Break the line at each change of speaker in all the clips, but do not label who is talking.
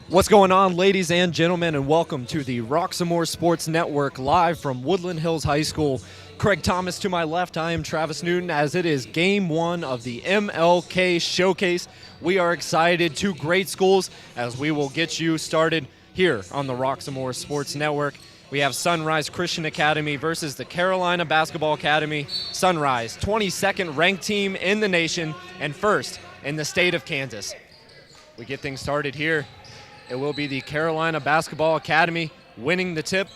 What's going on, ladies and gentlemen, and welcome to the Roxamore Sports Network live from Woodland Hills High School. Craig Thomas to my left. I am Travis Newton as it is game one of the MLK Showcase. We are excited. Two great schools as we will get you started here on the Roxamore Sports Network. We have Sunrise Christian Academy versus the Carolina Basketball Academy. Sunrise, 22nd ranked team in the nation and first in the state of Kansas. We get things started here. It will be the Carolina Basketball Academy winning the tip.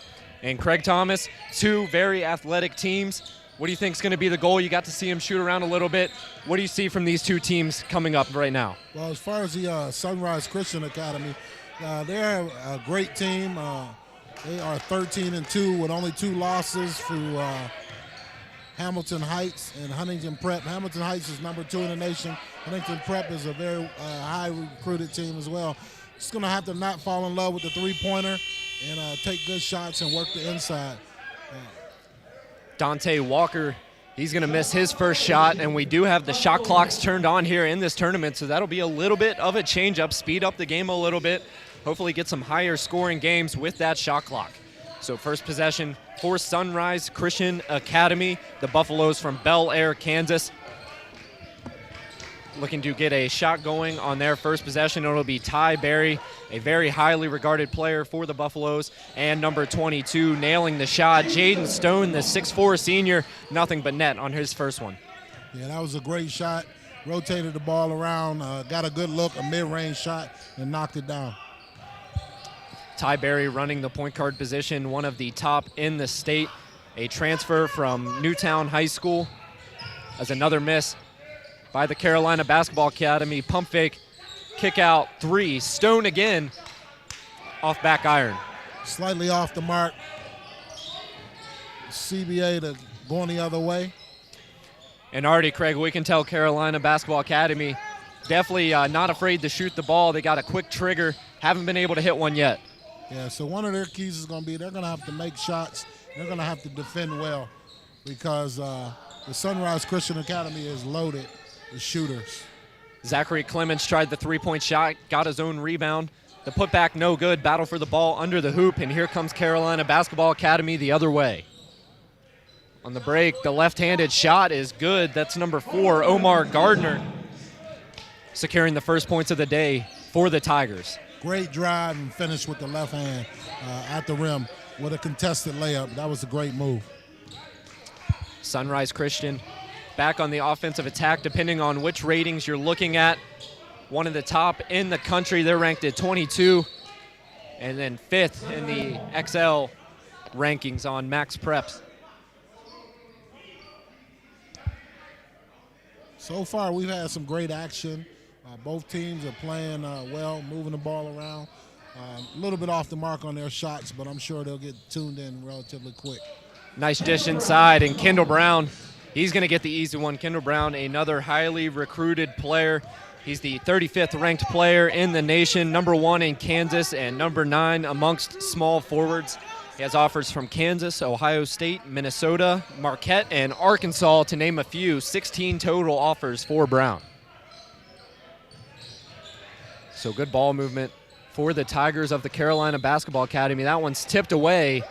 And Craig Thomas, two very athletic teams. What do you think is going to be the goal? You got to see him shoot around a little bit. What do you see from these two teams coming up right now?
Well, as far as the Sunrise Christian Academy, they're a great team. They are 13-2 with only 2 losses to Hamilton Heights and Huntington Prep. Hamilton Heights is number 2 in the nation. Huntington Prep is a very high recruited team as well. Just going to have to not fall in love with the three-pointer and take good shots and work the inside.
Dante Walker, he's going to miss his first shot, and we do have the shot clocks turned on here in this tournament, so that'll be a little bit of a change-up, speed up the game a little bit, hopefully get some higher scoring games with that shot clock. So first possession for Sunrise Christian Academy, the Buffaloes from Bel Air, Kansas. Looking to get a shot going on their first possession. It'll be Ty Berry, a very highly regarded player for the Buffaloes, and number 22 nailing the shot. Jaden Stone, the 6'4 senior, nothing but net on his first one.
Yeah, that was a great shot. Rotated the ball around, got a good look, a mid-range shot, and knocked it down.
Ty Berry running the point guard position, one of the top in the state. A transfer from Newtown High School. As another miss by the Carolina Basketball Academy. Pump fake, kick out, 3. Stone again, off back iron.
Slightly off the mark. CBA going the other way.
And already, Craig, we can tell Carolina Basketball Academy definitely not afraid to shoot the ball. They got a quick trigger, haven't been able to hit one yet.
Yeah, so one of their keys is going to be they're going to have to make shots. They're going to have to defend well because the Sunrise Christian Academy is loaded with shooters.
Zachary Clemens tried the three-point shot, got his own rebound. The putback no good, battle for the ball under the hoop, and here comes Carolina Basketball Academy the other way. On the break, the left-handed shot is good. That's number 4, Omar Gardner, securing the first points of the day for the Tigers.
Great drive and finish with the left hand at the rim with a contested layup. That was a great move.
Sunrise Christian back on the offensive attack, depending on which ratings you're looking at. One of the top in the country. They're ranked at 22, and then 5th in the XL rankings on Max Preps.
So far, we've had some great action. Both teams are playing well, moving the ball around. A little bit off the mark on their shots, but I'm sure they'll get tuned in relatively quick.
Nice dish inside, and Kendall Brown, he's going to get the easy one. Kendall Brown, another highly recruited player. He's the 35th ranked player in the nation, number 1 in Kansas, and number 9 amongst small forwards. He has offers from Kansas, Ohio State, Minnesota, Marquette, and Arkansas, to name a few. 16 total offers for Brown. So good ball movement for the Tigers of the Carolina Basketball Academy. That one's tipped away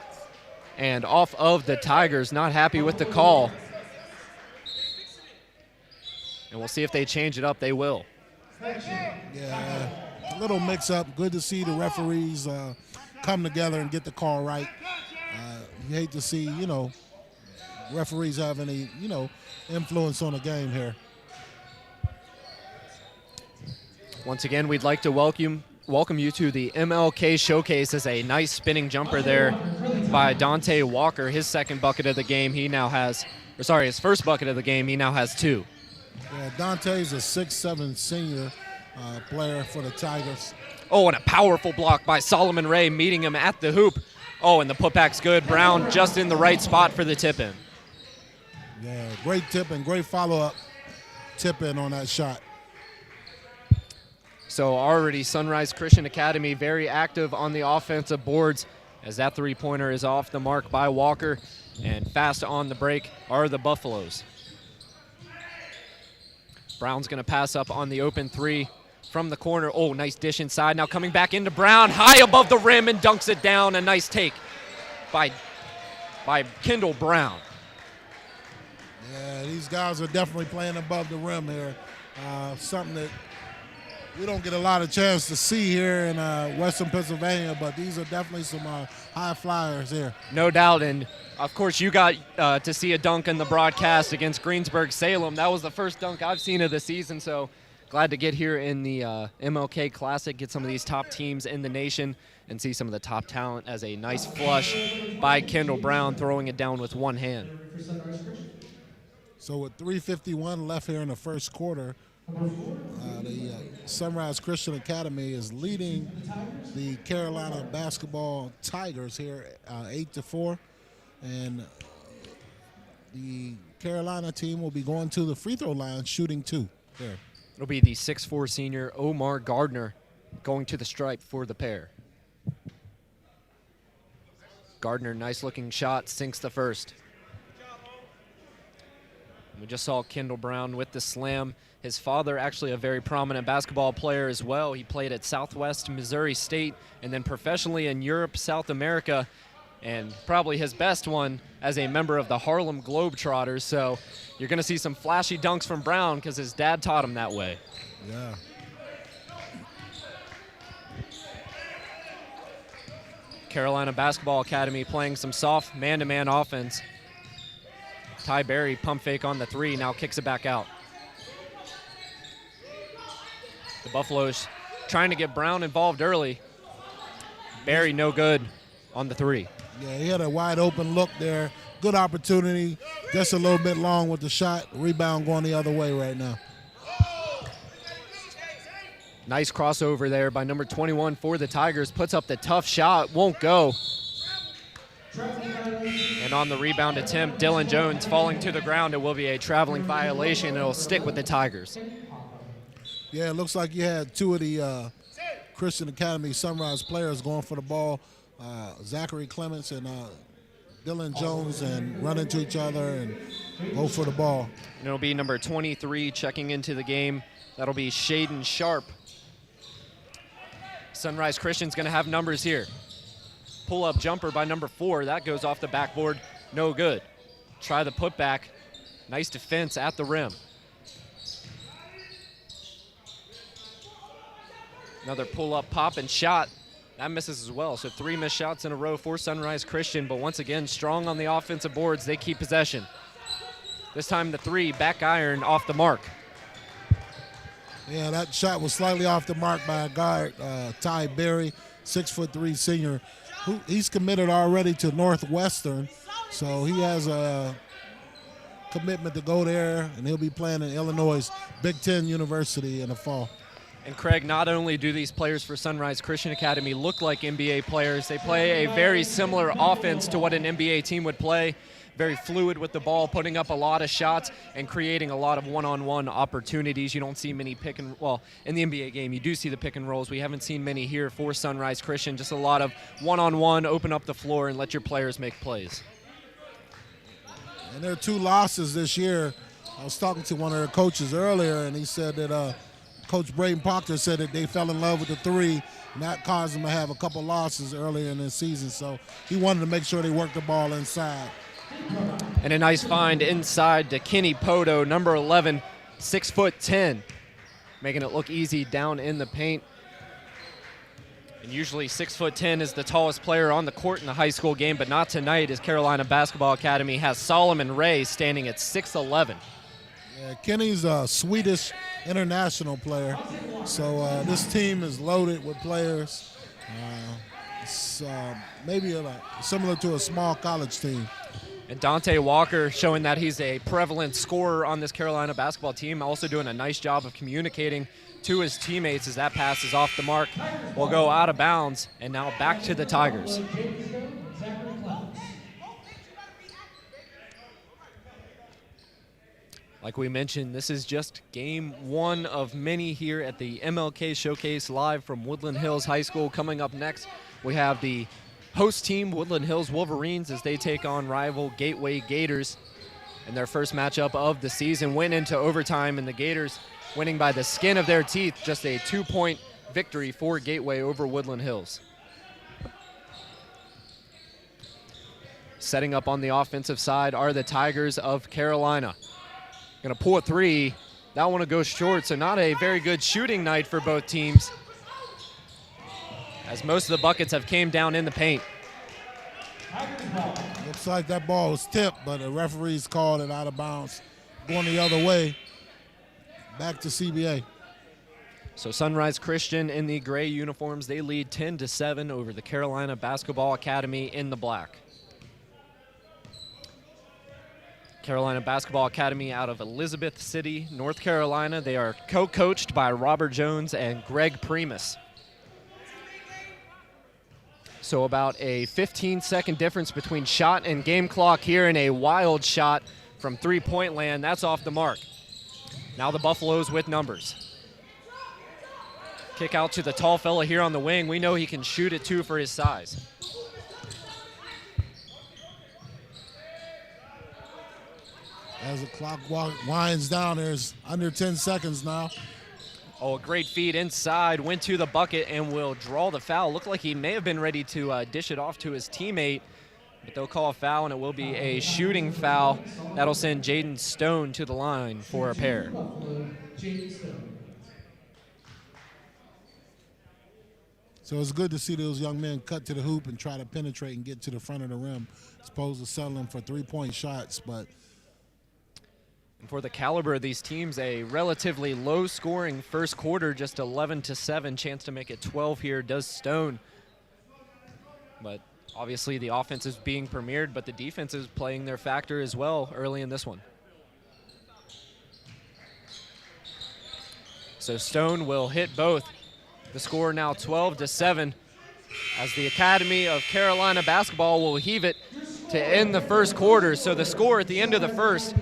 and off of the Tigers. Not happy with the call. And we'll see if they change it up. They will.
Yeah, a little mix-up. Good to see the referees come together and get the call right. You hate to see, referees have any, influence on the game here.
Once again, we'd like to welcome you to the MLK Showcase. As a nice spinning jumper there by Dante Walker. His second bucket of the game, his first bucket of the game, he now has 2.
Yeah, Dante's a 6'7" senior player for the Tigers.
Oh, and a powerful block by Solomon Ray, meeting him at the hoop. Oh, and the putback's good. Brown just in the right spot for the tip-in.
Yeah, great tip and great follow-up tip-in on that shot.
So already Sunrise Christian Academy very active on the offensive boards as that three-pointer is off the mark by Walker, and fast on the break are the Buffaloes. Brown's going to pass up on the open 3 from the corner. Oh, nice dish inside. Now coming back into Brown, high above the rim and dunks it down. A nice take by Kendall Brown.
Yeah, these guys are definitely playing above the rim here. Something that we don't get a lot of chance to see here in Western Pennsylvania, but these are definitely some high flyers here.
No doubt, and of course you got to see a dunk in the broadcast against Greensburg-Salem. That was the first dunk I've seen of the season, so glad to get here in the MLK Classic, get some of these top teams in the nation, and see some of the top talent as a nice flush by Kendall Brown, throwing it down with one hand.
So with 3:51 left here in the first quarter, the Sunrise Christian Academy is leading the Carolina basketball Tigers here 8-4, and the Carolina team will be going to the free throw line shooting 2 there.
It'll be the 6'4" senior Omar Gardner going to the stripe for the pair. Gardner, nice looking shot, sinks the first. We just saw Kendall Brown with the slam. His father, actually a very prominent basketball player as well. He played at Southwest Missouri State and then professionally in Europe, South America, and probably his best one as a member of the Harlem Globetrotters. So you're going to see some flashy dunks from Brown because his dad taught him that way.
Yeah.
Carolina Basketball Academy playing some soft man-to-man offense. Ty Berry pump fake on the 3, now kicks it back out. The Buffaloes trying to get Brown involved early. Berry no good on the 3.
Yeah, he had a wide open look there. Good opportunity, just a little bit long with the shot. Rebound going the other way right now.
Nice crossover there by number 21 for the Tigers. Puts up the tough shot, won't go. And on the rebound attempt, Dylan Jones falling to the ground. It will be a traveling violation. It'll stick with the Tigers.
Yeah, it looks like you had 2 of the Christian Academy Sunrise players going for the ball. Zachary Clements and Dylan Jones, and run into each other and go for the ball.
And it'll be number 23 checking into the game. That'll be Shaden Sharp. Sunrise Christian's going to have numbers here. Pull-up jumper by number 4. That goes off the backboard. No good. Try the putback. Nice defense at the rim. Another pull-up pop and shot. That misses as well. So 3 missed shots in a row for Sunrise Christian. But once again, strong on the offensive boards. They keep possession. This time the 3, back iron off the mark.
Yeah, that shot was slightly off the mark by a guard, Ty Berry, 6'3" senior. He's committed already to Northwestern, so he has a commitment to go there, and he'll be playing in Illinois' Big Ten University in the fall.
And Craig, not only do these players for Sunrise Christian Academy look like NBA players, they play a very similar offense to what an NBA team would play. Very fluid with the ball, putting up a lot of shots and creating a lot of one-on-one opportunities. You don't see many in the NBA game, you do see the pick and rolls. We haven't seen many here for Sunrise Christian. Just a lot of one-on-one, open up the floor and let your players make plays.
And there are 2 losses this year. I was talking to one of their coaches earlier, and he said that Coach Braden Proctor said that they fell in love with the 3, and that caused them to have a couple losses earlier in the season. So he wanted to make sure they worked the ball inside.
And a nice find inside to Kenny Poto, number 11, 6'10", making it look easy down in the paint. And usually 6'10" is the tallest player on the court in the high school game, but not tonight, as Carolina Basketball Academy has Solomon Ray standing at 6'11".
Yeah, Kenny's a Swedish international player, so this team is loaded with players. It's maybe similar to a small college team.
And Dante Walker showing that he's a prevalent scorer on this Carolina basketball team, also doing a nice job of communicating to his teammates as that pass is off the mark. Will go out of bounds, and now back to the Tigers. Like we mentioned, this is just game 1 of many here at the MLK Showcase live from Woodland Hills High School. Coming up next, we have the host team, Woodland Hills Wolverines, as they take on rival Gateway Gators. And their first matchup of the season went into overtime, and the Gators winning by the skin of their teeth, just a 2-point victory for Gateway over Woodland Hills. Setting up on the offensive side are the Tigers of Carolina. Gonna pull a three. That one will go short, so not a very good shooting night for both teams, as most of the buckets have came down in the paint.
Looks like that ball was tipped, but the referees called it out of bounds. Going the other way, back to CBA.
So Sunrise Christian in the gray uniforms, they lead 10-7 over the Carolina Basketball Academy in the black. Carolina Basketball Academy out of Elizabeth City, North Carolina. They are co-coached by Robert Jones and Greg Primus. So about a 15-second difference between shot and game clock here, and a wild shot from three-point land. That's off the mark. Now the Buffaloes with numbers. Kick out to the tall fella here on the wing. We know he can shoot it too for his size.
As the clock winds down, there's under 10 seconds now.
Oh, a great feed inside, went to the bucket and will draw the foul. Looked like he may have been ready to dish it off to his teammate, but they'll call a foul, and it will be a shooting foul. That'll send Jaden Stone to the line for a pair.
So it's good to see those young men cut to the hoop and try to penetrate and get to the front of the rim, as opposed to settling for three-point shots. But
for the caliber of these teams, a relatively low-scoring first quarter, just 11-7, chance to make it 12 here does Stone. But obviously the offense is being premiered, but the defense is playing their factor as well early in this one. So Stone will hit both. The score now 12-7, as the Academy of Carolina basketball will heave it to end the first quarter. So the score at the end of the first,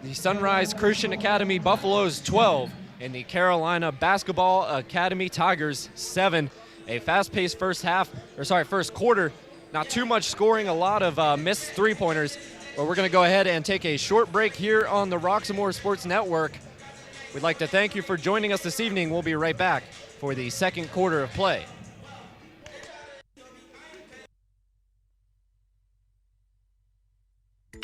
the Sunrise Christian Academy Buffaloes 12 and the Carolina Basketball Academy Tigers 7. A fast-paced first quarter. Not too much scoring, a lot of missed three-pointers. But we're going to go ahead and take a short break here on the Roxamore Sports Network. We'd like to thank you for joining us this evening. We'll be right back for the second quarter of play.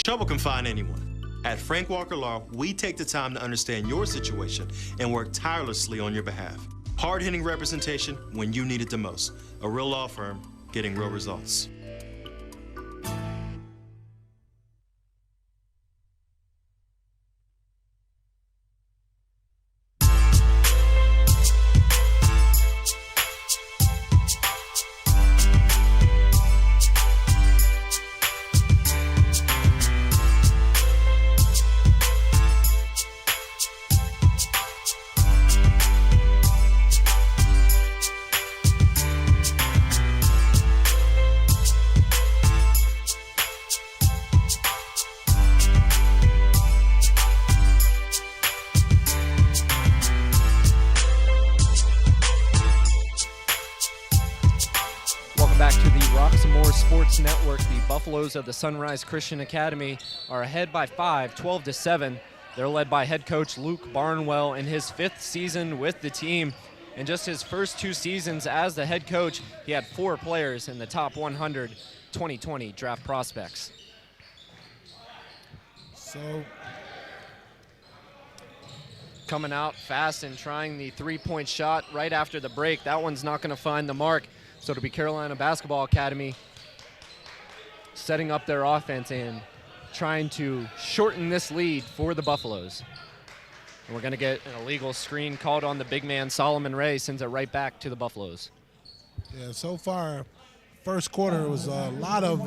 Trouble can find anyone. At Frank Walker Law, we take the time to understand your situation and work tirelessly on your behalf. Hard-hitting representation when you need it the most. A real law firm getting real results.
Network. The Buffaloes of the Sunrise Christian Academy are ahead by 5, 12-7. They're led by head coach Luke Barnwell in his 5th season with the team. In just his first 2 seasons as the head coach, he had 4 players in the top 100 2020 draft prospects.
So
coming out fast and trying the three-point shot right after the break. That one's not going to find the mark. So it'll be Carolina Basketball Academy setting up their offense and trying to shorten this lead for the Buffaloes. And we're going to get an illegal screen called on the big man. Solomon Ray sends it right back to the Buffaloes.
Yeah, so far, first quarter was a lot of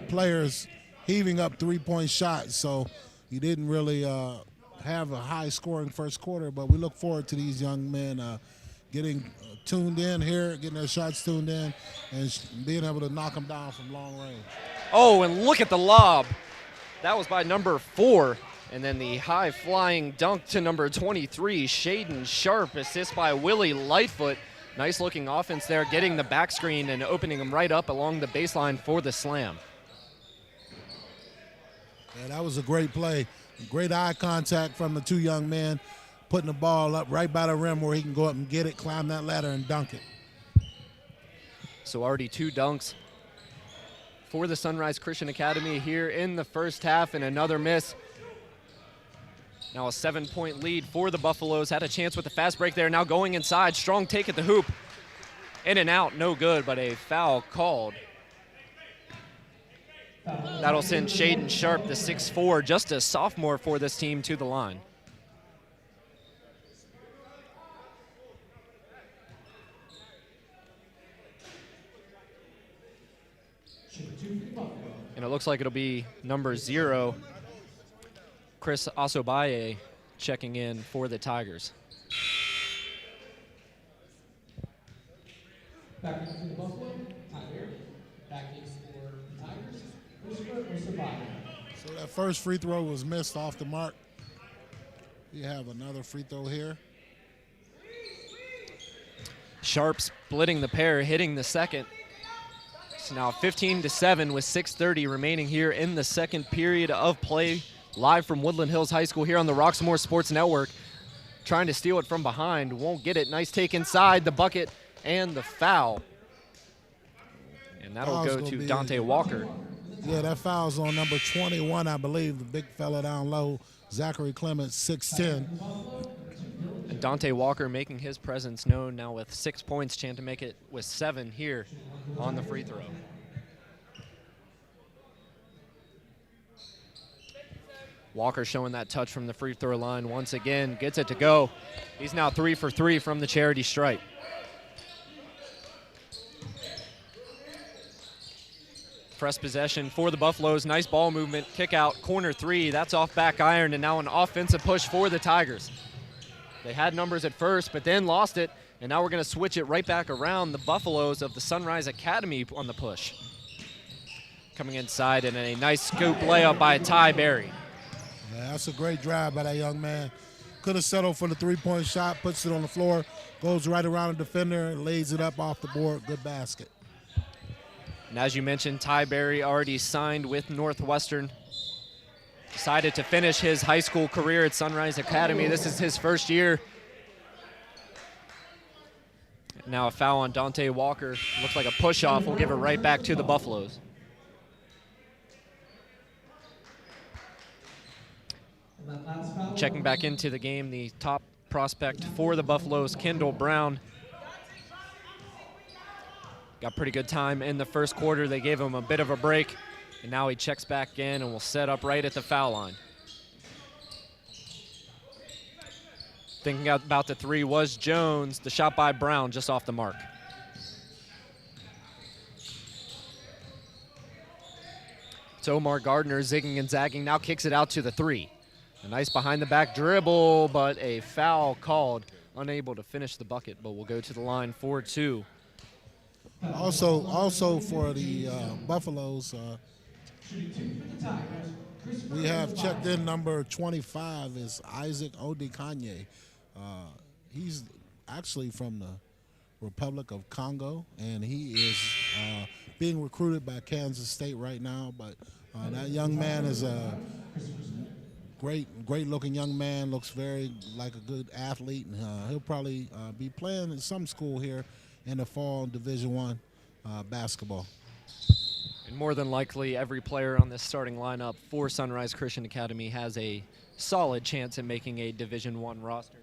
players heaving up three-point shots, so you didn't really have a high-scoring first quarter, but we look forward to these young men getting tuned in here, getting their shots tuned in, and being able to knock them down from long range.
Oh, and look at the lob. That was by number 4. And then the high-flying dunk to number 23, Shaden Sharp, assist by Willie Lightfoot. Nice-looking offense there, getting the back screen and opening them right up along the baseline for the slam.
Yeah, that was a great play. Great eye contact from the 2 young men. putting the ball up right by the rim where he can go up and get it, climb that ladder, and dunk it.
So already 2 dunks for the Sunrise Christian Academy here in the first half, and another miss. Now a 7-point lead for the Buffaloes. Had a chance with the fast break there. Now going inside. Strong take at the hoop. In and out, no good, but a foul called. That'll send Shaden Sharp, the 6'4", just a sophomore for this team, to the line. And it looks like it'll be number 0, Chris Asobaye, checking in for the Tigers.
Back into the Buffalo, Tyler. Back in for the Tigers, Christopher Osobaya.
So that first free throw was missed off the mark. We have another free throw here.
Sharp splitting the pair, hitting the second. It's now 15-7 with 6:30 remaining here in the second period of play. Live from Woodland Hills High School here on the Roxamore Sports Network. Trying to steal it from behind, won't get it. Nice take inside, the bucket and the foul. And that'll go to Dante Walker.
Yeah, that foul's on number 21, I believe, the big fella down low, Zachary Clements, 6'10".
And Dante Walker making his presence known now with 6 points, chance to make it with 7 here on the free throw. Walker showing that touch from the free throw line once again, gets it to go. He's now 3 for 3 from the charity stripe. Press possession for the Buffaloes. Nice ball movement, kick out, corner 3. That's off back iron, and now an offensive push for the Tigers. They had numbers at first, but then lost it, and now we're going to switch it right back around. The Buffaloes of the Sunrise Academy on the push. Coming inside, and a nice scoop layup by Ty Berry.
Yeah, that's a great drive by that young man. Could have settled for the three-point shot, puts it on the floor, goes right around the defender, and lays it up off the board. Good basket.
And as you mentioned, Ty Berry already signed with Northwestern. Decided to finish his high school career at Sunrise Academy. This is his first year. Now a foul on Dante Walker. Looks like a push-off. We'll give it right back to the Buffaloes. Checking back into the game, the top prospect for the Buffaloes, Kendall Brown. Got pretty good time in the first quarter. They gave him a bit of a break, and now he checks back in and will set up right at the foul line. Thinking about the 3 was Jones. The shot by Brown just off the mark. So Omar Gardner zigging and zagging, now kicks it out to the 3. A nice behind the back dribble, but a foul called. Unable to finish the bucket, but will go to the line for 2.
Also for the Buffaloes, we have checked in number 25 is Isaac Odikanye. He's actually from the Republic of Congo, and he is being recruited by Kansas State right now. But that young man is a great-looking young man. Looks very like a good athlete, and he'll probably be playing in some school here in the fall Division I basketball.
And more than likely, every player on this starting lineup for Sunrise Christian Academy has a solid chance at making a Division I roster.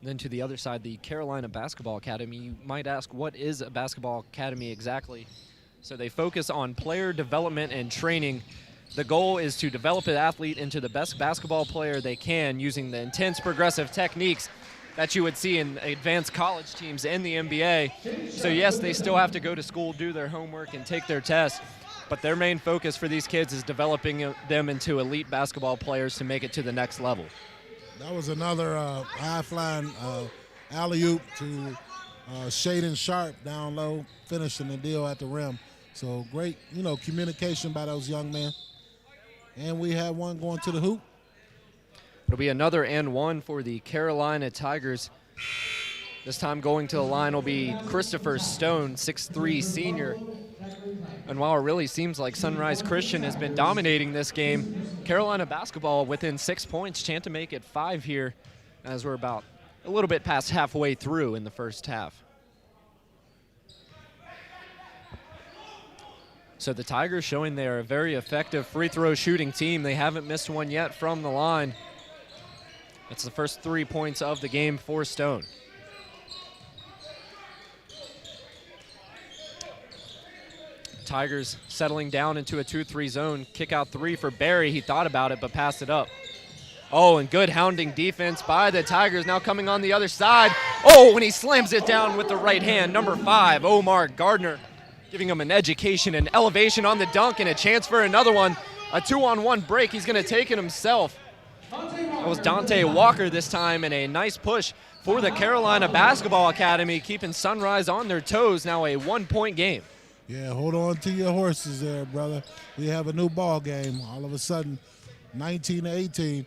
And then to the other side, the Carolina Basketball Academy. You might ask, what is a basketball academy exactly? So they focus on player development and training. The goal is to develop an athlete into the best basketball player they can using the intense progressive techniques that you would see in advanced college teams in the NBA. So yes, they still have to go to school, do their homework, and take their tests, but their main focus for these kids is developing them into elite basketball players to make it to the next level.
That was another high-flying alley-oop to Shaden Sharp down low, finishing the deal at the rim. So great, communication by those young men. And we have one going to the hoop.
It'll be another and 1 for the Carolina Tigers. This time going to the line will be Christopher Stone, 6'3" senior. And while it really seems like Sunrise Christian has been dominating this game, Carolina basketball within 6 points, chance to make it 5 here. as we're about a little bit past halfway through in the first half. So the Tigers showing they're a very effective free throw shooting team. They haven't missed one yet from the line. It's the first 3 points of the game for Stone. Tigers settling down into a 2-3 zone. Kick out 3 for Barry. He thought about it but passed it up. Oh, and good hounding defense by the Tigers. Now coming on the other side. Oh, and he slams it down with the right hand. Number 5, Omar Gardner, giving him an education and elevation on the dunk and a chance for another one. A 2-on-1 break. He's going to take it himself. That was Dante Walker this time, and a nice push for the Carolina Basketball Academy, keeping Sunrise on their toes. Now a 1-point game.
Yeah, hold on to your horses there, brother. We have a new ball game. All of a sudden, 19-18,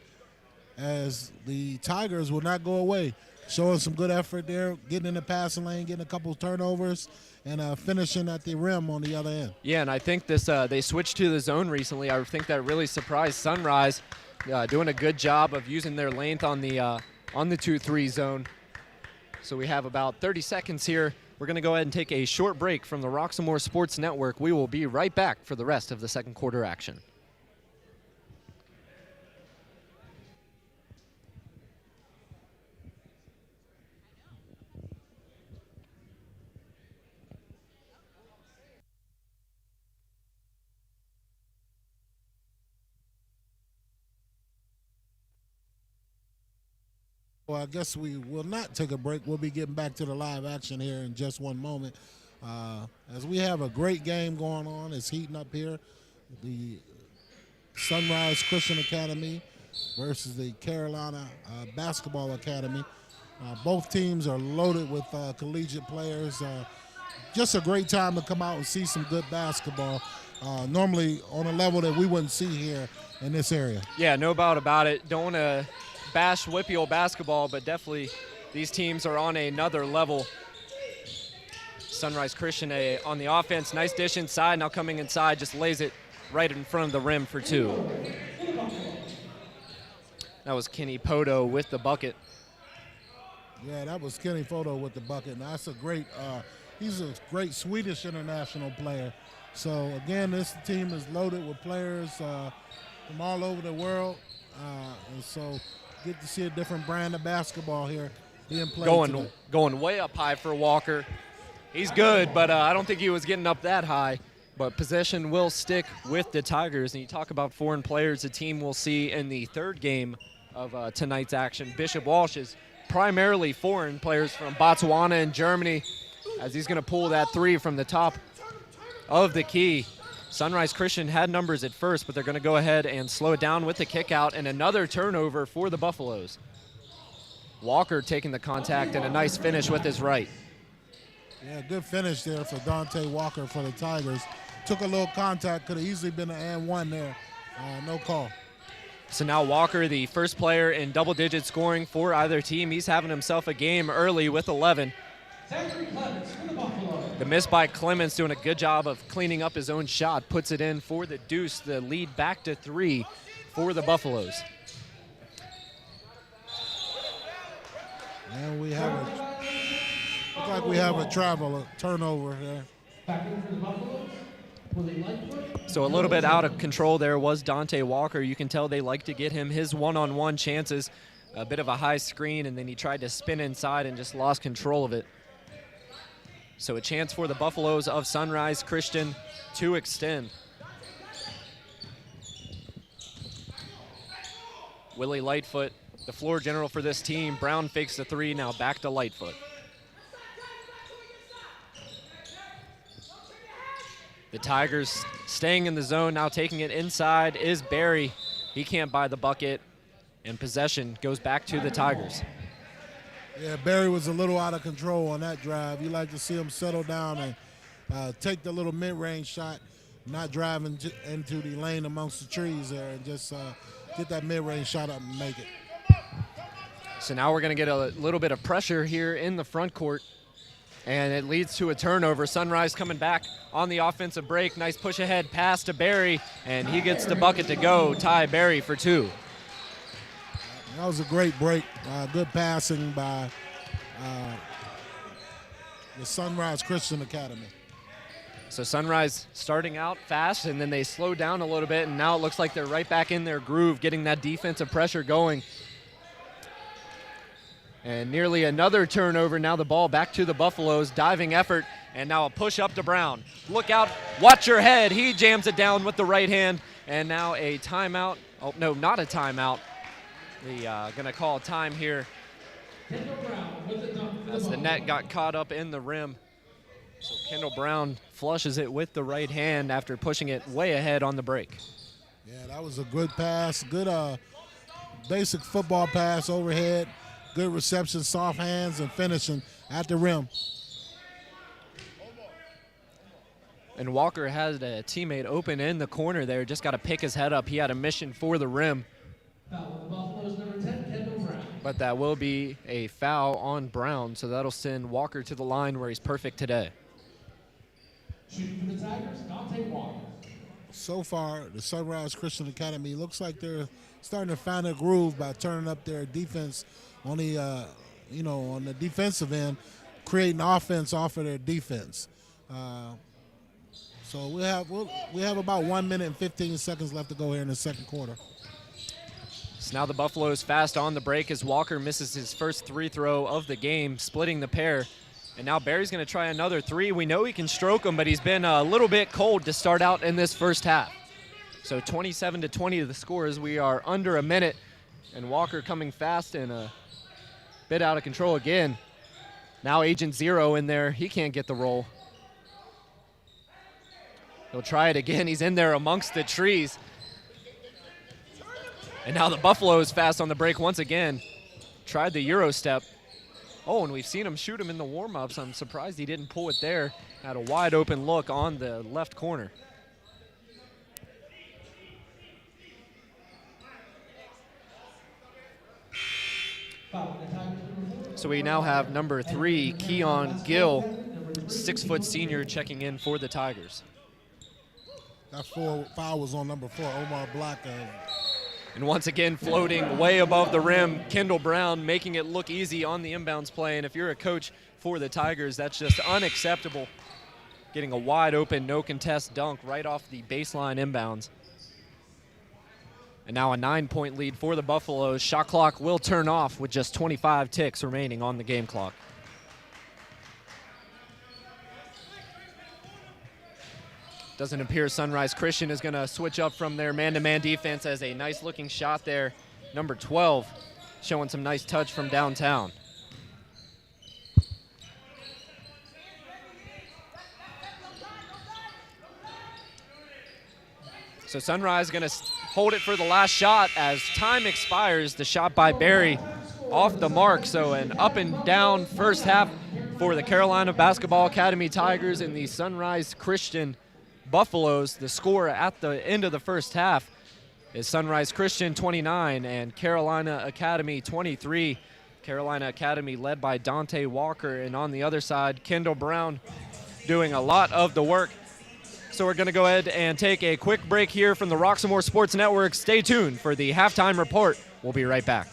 as the Tigers will not go away. Showing some good effort there, getting in the passing lane, getting a couple turnovers, and finishing at the rim on the other end.
Yeah, and I think this they switched to the zone recently. I think that really surprised Sunrise, doing a good job of using their length on the 2-3 zone. So we have about 30 seconds here. We're going to go ahead and take a short break from the Roxamore Sports Network. We will be right back for the rest of the second quarter action.
Well, I guess we will not take a break. We'll be getting back to the live action here in just one moment. As we have a great game going on, it's heating up here. The Sunrise Christian Academy versus the Carolina Basketball Academy. Both teams are loaded with collegiate players. Just a great time to come out and see some good basketball, normally on a level that we wouldn't see here in this area.
Yeah, no doubt about it. Don't want to bash Whippeal basketball, but definitely these teams are on another level. Sunrise Christian on the offense, nice dish inside, now coming inside, just lays it right in front of the rim for 2. That was Kenny Poto with the bucket.
Yeah, that was Kenny Poto with the bucket. And that's a great, he's a great Swedish international player. So again, this team is loaded with players from all over the world. And so get to see a different brand of basketball here being played today.
Going way up high for Walker. He's good, but I don't think he was getting up that high. But possession will stick with the Tigers. And you talk about foreign players the team will see in the third game of tonight's action. Bishop Walsh is primarily foreign players from Botswana and Germany, as he's going to pull that 3 from the top of the key. Sunrise Christian had numbers at first, but they're going to go ahead and slow it down with the kick out and another turnover for the Buffaloes. Walker taking the contact and a nice finish with his right.
Yeah, good finish there for Dante Walker for the Tigers. Took a little contact, could have easily been an and 1 there. No call.
So now Walker, the first player in double-digit scoring for either team. He's having himself a game early with 11. The miss by Clements, doing a good job of cleaning up his own shot, puts it in for the deuce, the lead back to 3 for the Buffaloes.
And we have looks like we have a turnover here.
So a little bit out of control there was Dante Walker. You can tell they like to get him his one-on-one chances. A bit of a high screen, and then he tried to spin inside and just lost control of it. So a chance for the Buffaloes of Sunrise Christian to extend. Willie Lightfoot, the floor general for this team. Brown fakes the 3, now back to Lightfoot. The Tigers staying in the zone, now taking it inside is Barry. He can't buy the bucket, and possession goes back to the Tigers.
Yeah, Barry was a little out of control on that drive. You like to see him settle down and take the little mid-range shot, not driving into the lane amongst the trees there, and just get that mid-range shot up and make it.
So now we're going to get a little bit of pressure here in the front court, and it leads to a turnover. Sunrise coming back on the offensive break. Nice push ahead pass to Barry, and he gets the bucket to go. Ty Barry for 2.
That was a great break. Good passing by the Sunrise Christian Academy.
So Sunrise starting out fast, and then they slowed down a little bit, and now it looks like they're right back in their groove, getting that defensive pressure going. And nearly another turnover. Now the ball back to the Buffaloes. Diving effort, and now a push up to Brown. Look out, watch your head. He jams it down with the right hand, and now a timeout. Oh, no, not a timeout. They're going to call time here as the net got caught up in the rim. So Kendall Brown flushes it with the right hand after pushing it way ahead on the break.
Yeah, that was a good pass. Good basic football pass overhead. Good reception, soft hands, and finishing at the rim.
And Walker had a teammate open in the corner there. Just got to pick his head up. He had a mission for the rim.
Foul on the Buffaloes, number 10, Kendall Brown.
But that will be a foul on Brown, so that'll send Walker to the line where he's perfect today.
Shooting for the Tigers, Dante Walker.
So far, the Sunrise Christian Academy looks like they're starting to find a groove by turning up their defense on the, on the defensive end, creating offense off of their defense. So we have about 1 minute and 15 seconds left to go here in the second quarter.
So now the Buffaloes fast on the break as Walker misses his first free throw of the game, splitting the pair. And now Barry's going to try another three. We know he can stroke him, but he's been a little bit cold to start out in this first half. So 27-20 to the score as we are under a minute. And Walker coming fast and a bit out of control again. Now Agent Zero in there. He can't get the roll. He'll try it again. He's in there amongst the trees. And now the Buffaloes fast on the break once again. Tried the Euro step. Oh, and we've seen him shoot him in the warm-ups. I'm surprised he didn't pull it there. Had a wide open look on the left corner. So we now have number 3, Keon Gill, 6-foot senior, checking in for the Tigers.
That foul was on number 4, Omar Black.
And once again, floating way above the rim, Kendall Brown making it look easy on the inbounds play. And if you're a coach for the Tigers, that's just unacceptable. Getting a wide open, no contest dunk right off the baseline inbounds. And now a 9-point lead for the Buffaloes. Shot clock will turn off with just 25 ticks remaining on the game clock. Doesn't appear Sunrise Christian is going to switch up from their man-to-man defense as a nice-looking shot there. Number 12 showing some nice touch from downtown. So Sunrise going to hold it for the last shot as time expires. The shot by Barry off the mark. So an up and down first half for the Carolina Basketball Academy Tigers and the Sunrise Christian Buffaloes. The score at the end of the first half is Sunrise Christian 29 and Carolina Academy 23. Carolina Academy led by Dante Walker, and on the other side, Kendall Brown doing a lot of the work. So we're going to go ahead and take a quick break here from the Roxamore Sports Network. Stay tuned for the halftime report. We'll be right back.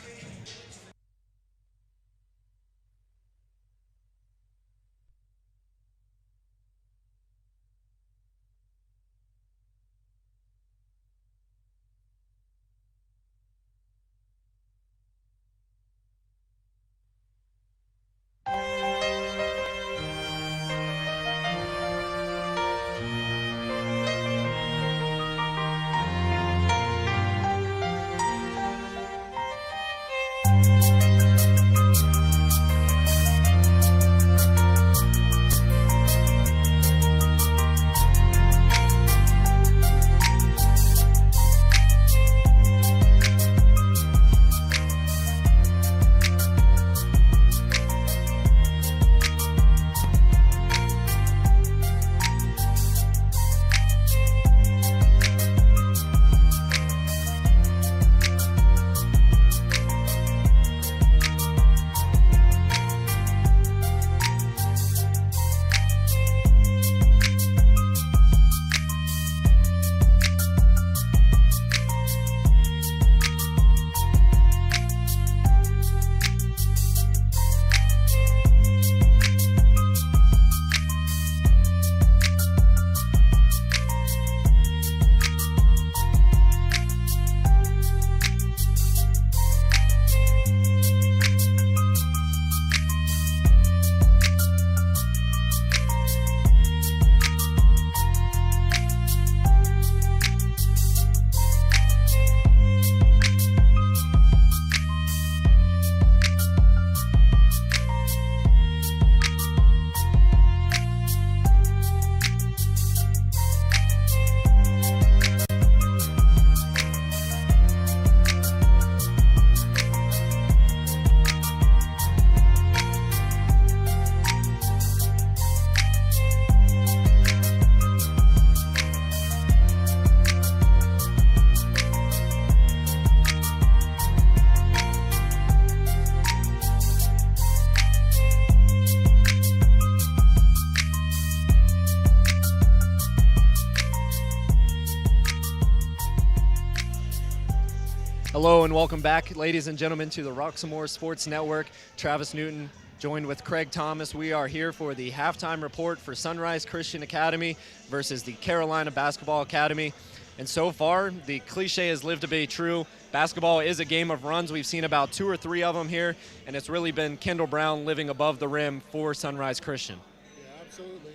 Hello and welcome back, ladies and gentlemen, to the Roxamore Sports Network. Travis Newton joined with Craig Thomas. We are here for the halftime report for Sunrise Christian Academy versus the Carolina Basketball Academy. And so far, the cliche has lived to be true. Basketball is a game of runs. We've seen about 2 or 3 of them here, and it's really been Kendall Brown living above the rim for Sunrise Christian.
Yeah, absolutely.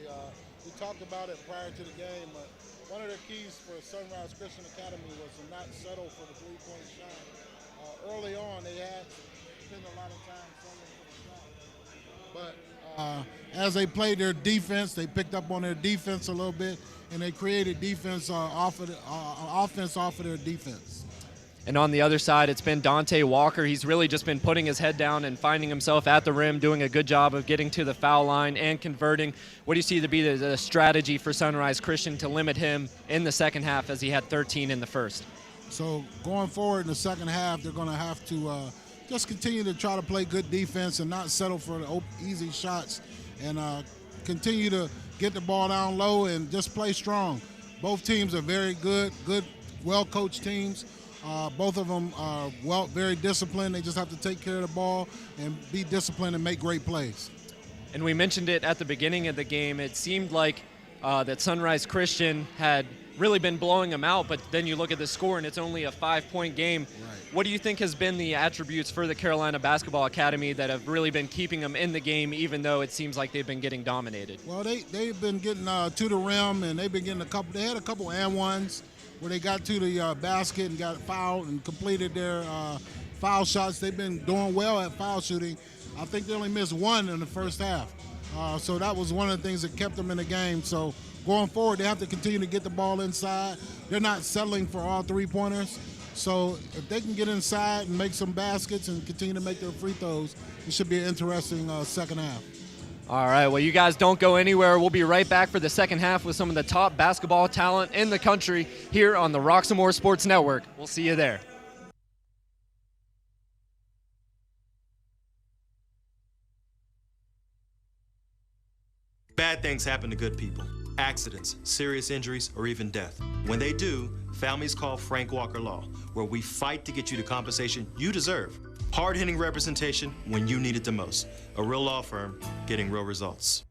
We talked about it prior to the game, but one of the keys for Sunrise Christian Academy was to not settle for the three-point shot. Early on, they had to spend a lot of time settling for the shot. But as they played their defense, they picked up on their defense a little bit, and they created offense off of their defense.
And on the other side, it's been Dante Walker. He's really just been putting his head down and finding himself at the rim, doing a good job of getting to the foul line and converting. What do you see to be the strategy for Sunrise Christian to limit him in the second half, as he had 13 in the first?
So going forward in the second half, they're going to have to just continue to try to play good defense and not settle for the easy shots, and continue to get the ball down low and just play strong. Both teams are very good, well-coached teams. Both of them are very disciplined. They just have to take care of the ball and be disciplined and make great plays.
And we mentioned it at the beginning of the game. It seemed like that Sunrise Christian had really been blowing them out, but then you look at the score and it's only a 5-point game.
Right.
What do you think has been the attributes for the Carolina Basketball Academy that have really been keeping them in the game, even though it seems like they've been getting dominated?
Well, they've been getting to the rim, and they've been getting they had a couple and ones where they got to the basket and got fouled and completed their foul shots. They've been doing well at foul shooting. I think they only missed 1 in the first half. So that was one of the things that kept them in the game. So going forward, they have to continue to get the ball inside. They're not settling for all three-pointers. So if they can get inside and make some baskets and continue to make their free throws, it should be an interesting second half.
All right, well, you guys don't go anywhere. We'll be right back for the second half with some of the top basketball talent in the country here on the Roxamore Sports Network. We'll see you there.
Bad things happen to good people. Accidents, serious injuries, or even death. When they do, families call Frank Walker Law, where we fight to get you the compensation you deserve. Hard-hitting representation when you need it the most. A real law firm getting real results.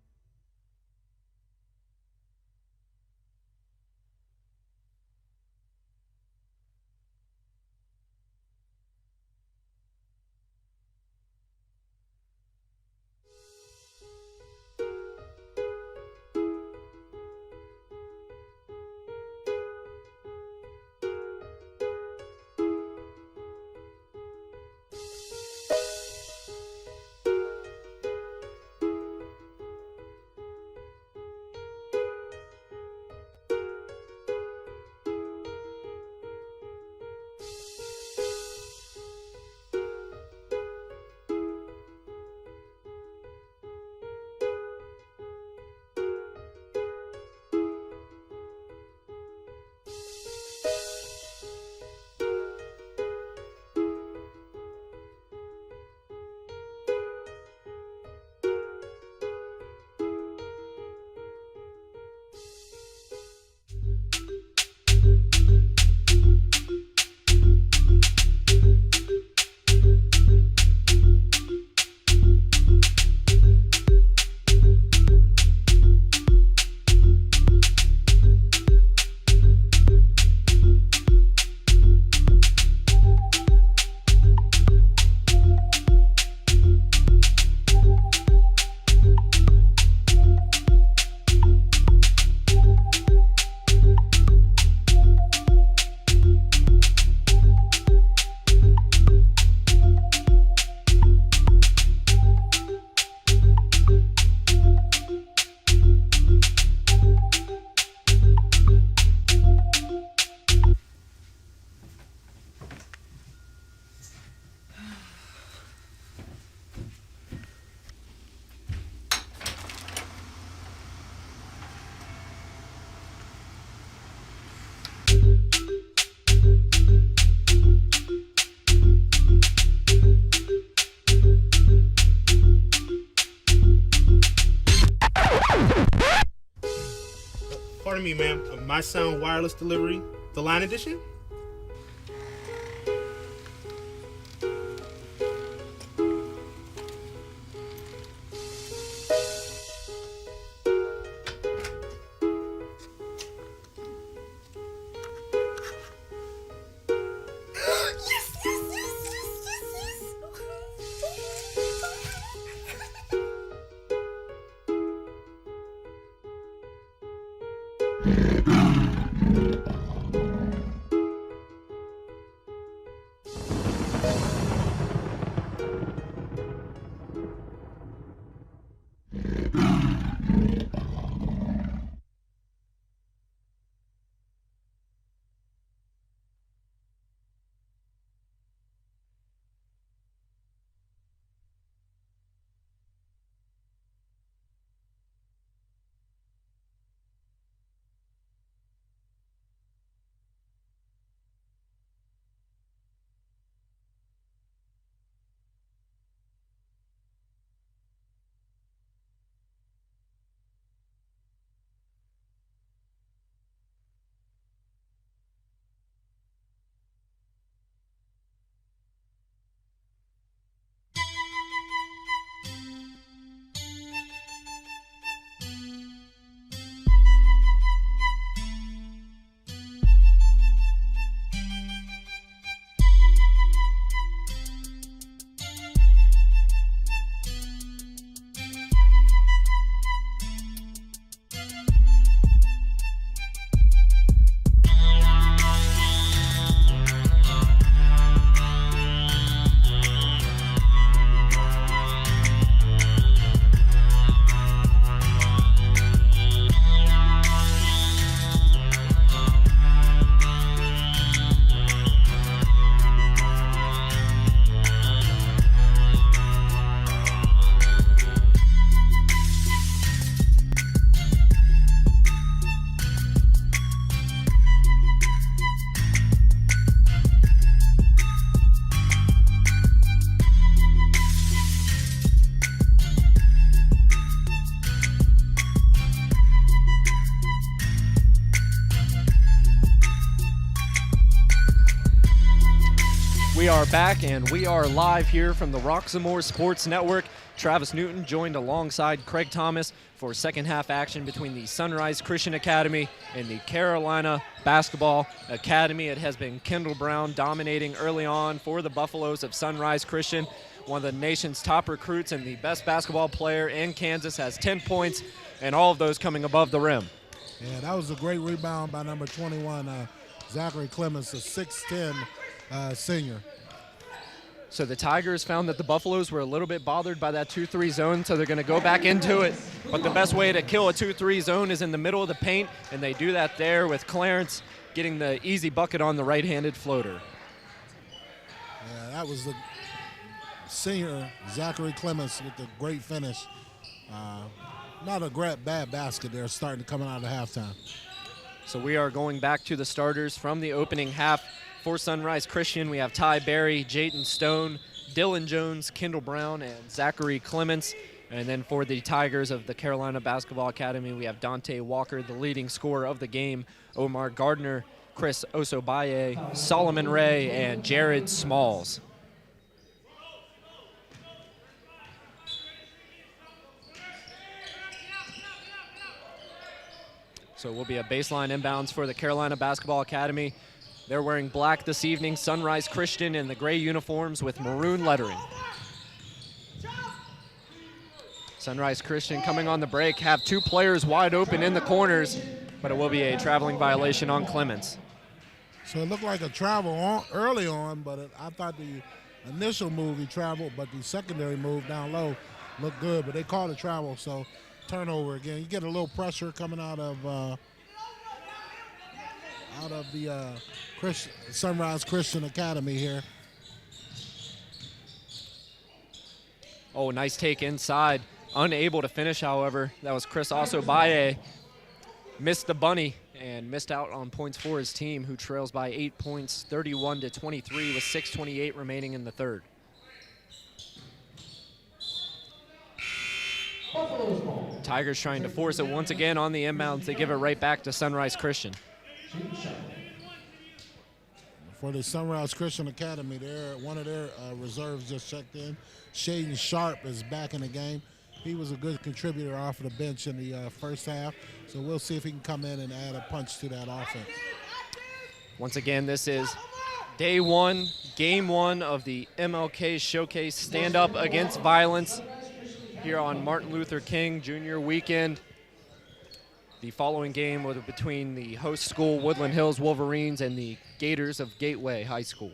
Pardon me, ma'am. My Sound Wireless Delivery, the line edition?
We are back and we are live here from the Roxamore Sports Network. Travis Newton joined alongside Craig Thomas for second half action between the Sunrise Christian Academy and the Carolina Basketball Academy. It has been Kendall Brown dominating early on for the Buffaloes of Sunrise Christian. One of the nation's top recruits and the best basketball player in Kansas, has 10 points, and all of those coming above the rim.
Yeah, that was a great rebound by number 21, Zachary Clemens, a 6'10" senior.
So the Tigers found that the Buffaloes were a little bit bothered by that 2-3 zone, so they're going to go back into it. But the best way to kill a 2-3 zone is in the middle of the paint, and they do that there with Clarence getting the easy bucket on the right-handed floater.
Yeah, that was the senior, Zachary Clemens, with the great finish. Not a bad basket there, starting to come out of halftime.
So we are going back to the starters from the opening half. For Sunrise Christian, we have Ty Berry, Jayton Stone, Dylan Jones, Kendall Brown, and Zachary Clements. And then for the Tigers of the Carolina Basketball Academy, we have Dante Walker, the leading scorer of the game, Omar Gardner, Chris Osobaye, Solomon Ray, and Jared Smalls. So it will be a baseline inbounds for the Carolina Basketball Academy. They're wearing black this evening, Sunrise Christian in the gray uniforms with maroon lettering. Sunrise Christian coming on the break, have two players wide open in the corners, but it will be a traveling violation on Clements.
So it looked like a travel early on, but I thought the initial move he traveled, but the secondary move down low looked good, but they called it travel, so turnover again. You get a little pressure coming out of the Sunrise Christian Academy here.
Oh, nice take inside. Unable to finish, however. That was Chris Osobaye. Missed the bunny and missed out on points for his team, who trails by 8 points, 31-23, with 6:28 remaining in the third. Tigers trying to force it once again on the inbounds. They give it right back to Sunrise Christian.
For the Sunrise Christian Academy, one of their reserves just checked in. Shaden Sharp is back in the game. He was a good contributor off of the bench in the first half, so we'll see if he can come in and add a punch to that offense.
Once again, this is day one, game one of the MLK Showcase Stand Up Against Violence here on Martin Luther King Jr. weekend. The following game was between the host school Woodland Hills Wolverines and the Gators of Gateway High School.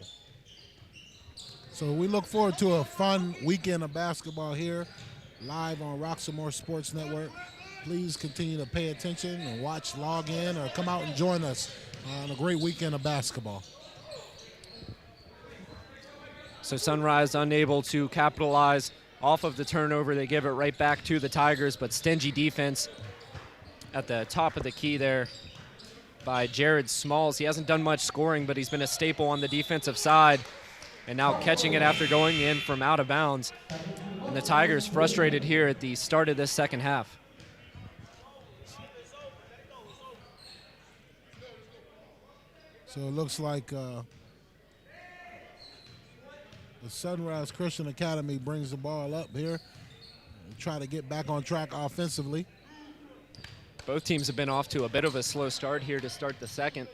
So we look forward to a fun weekend of basketball here, live on Roxamore Sports Network. Please continue to pay attention and watch, log in, or come out and join us on a great weekend of basketball.
So Sunrise unable to capitalize off of the turnover. They give it right back to the Tigers, but stingy defense at the top of the key there by Jared Smalls. He hasn't done much scoring, but he's been a staple on the defensive side. And now catching it after going in from out of bounds. And the Tigers frustrated here at the start of this second half.
So it looks like the Sunrise Christian Academy brings the ball up here and try to get back on track offensively.
Both teams have been off to a bit of a slow start here to start the second.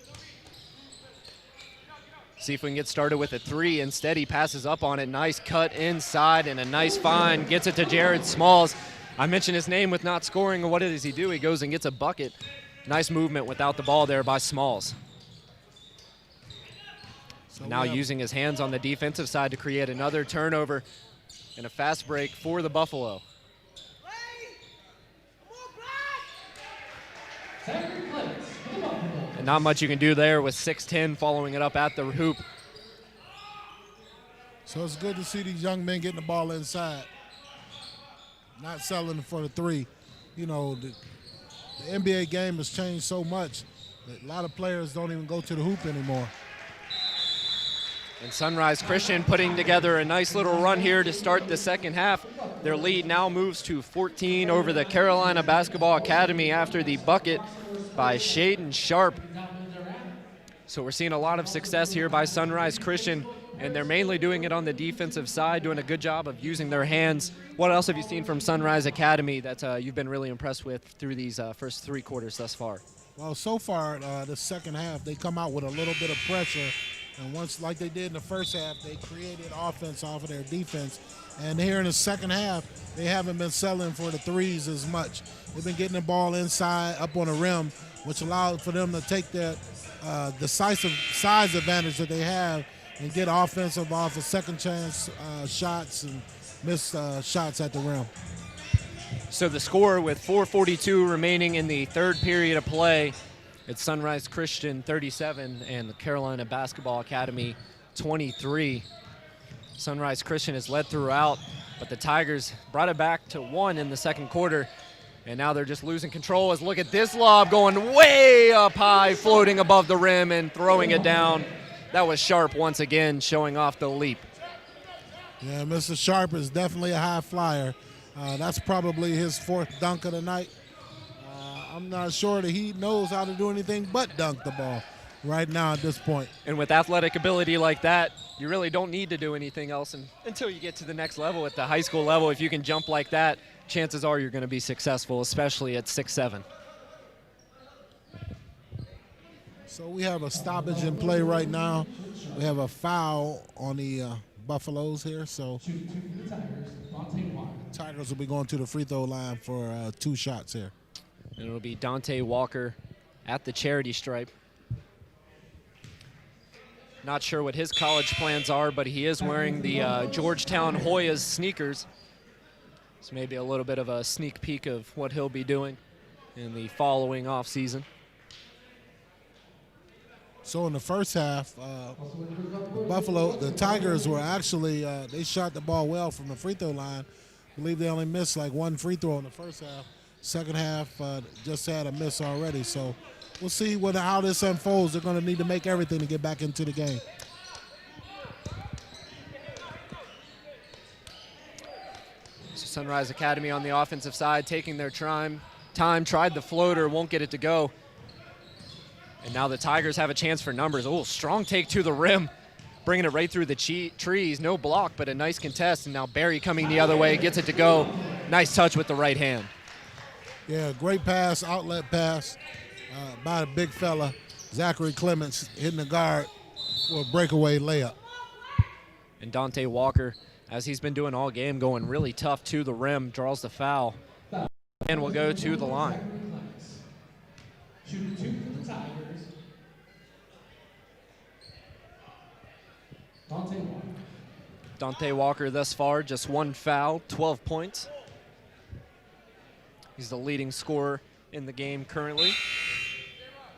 See if we can get started with a three. Instead, he passes up on it. Nice cut inside and a nice find. Gets it to Jared Smalls. I mentioned his name with not scoring. What does he do? He goes and gets a bucket. Nice movement without the ball there by Smalls. So now using his hands on the defensive side to create another turnover and a fast break for the Buffalo. And not much you can do there with 6'10", following it up at the hoop.
So it's good to see these young men getting the ball inside, not selling for the three. You know, the NBA game has changed so much that a lot of players don't even go to the hoop anymore.
And Sunrise Christian putting together a nice little run here to start the second half. Their lead now moves to 14 over the Carolina Basketball Academy after the bucket by Shaden Sharp. So we're seeing a lot of success here by Sunrise Christian, and they're mainly doing it on the defensive side, doing a good job of using their hands. What else have you seen from Sunrise Academy that you've been really impressed with through these first three quarters thus far?
Well, so far, the second half, they come out with a little bit of pressure. And once, like they did in the first half, they created offense off of their defense. And here in the second half, they haven't been selling for the threes as much. They've been getting the ball inside, up on the rim, which allowed for them to take that decisive size advantage that they have and get offensive off of second chance shots and miss shots at the rim.
So the score with 4:42 remaining in the third period of play, it's Sunrise Christian 37 and the Carolina Basketball Academy 23. Sunrise Christian has led throughout, but the Tigers brought it back to 1 in the second quarter, and now they're just losing control. As look at this lob going way up high, floating above the rim and throwing it down. That was Sharp once again, showing off the leap.
Yeah, Mr. Sharp is definitely a high flyer. That's probably his fourth dunk of the night. I'm not sure that he knows how to do anything but dunk the ball right now at this point.
And with athletic ability like that, you really don't need to do anything else until you get to the next level. At the high school level, if you can jump like that, chances are you're going to be successful, especially at 6'7".
So we have a stoppage in play right now. We have a foul on the Buffaloes here. So Tigers will be going to the free throw line for 2 shots here.
And it'll be Dante Walker at the charity stripe. Not sure what his college plans are, but he is wearing the Georgetown Hoyas sneakers. So maybe a little bit of a sneak peek of what he'll be doing in the following offseason.
So in the first half, the Tigers were actually, they shot the ball well from the free throw line. I believe they only missed like 1 free throw in the first half. Second half, just had a miss already. So we'll see how this unfolds. They're going to need to make everything to get back into the game.
So Sunrise Academy on the offensive side, taking their time, tried the floater, won't get it to go. And now the Tigers have a chance for numbers. Oh, strong take to the rim, bringing it right through the trees. No block, but a nice contest. And now Barry coming the other way, gets it to go. Nice touch with the right hand.
Yeah, great pass, outlet pass by the big fella, Zachary Clements, hitting the guard for a breakaway layup.
And Dante Walker, as he's been doing all game, going really tough to the rim, draws the foul, and will go to the line.
Shooting 2 for the Tigers. Dante Walker.
Dante Walker thus far, just 1 foul, 12 points. He's the leading scorer in the game currently.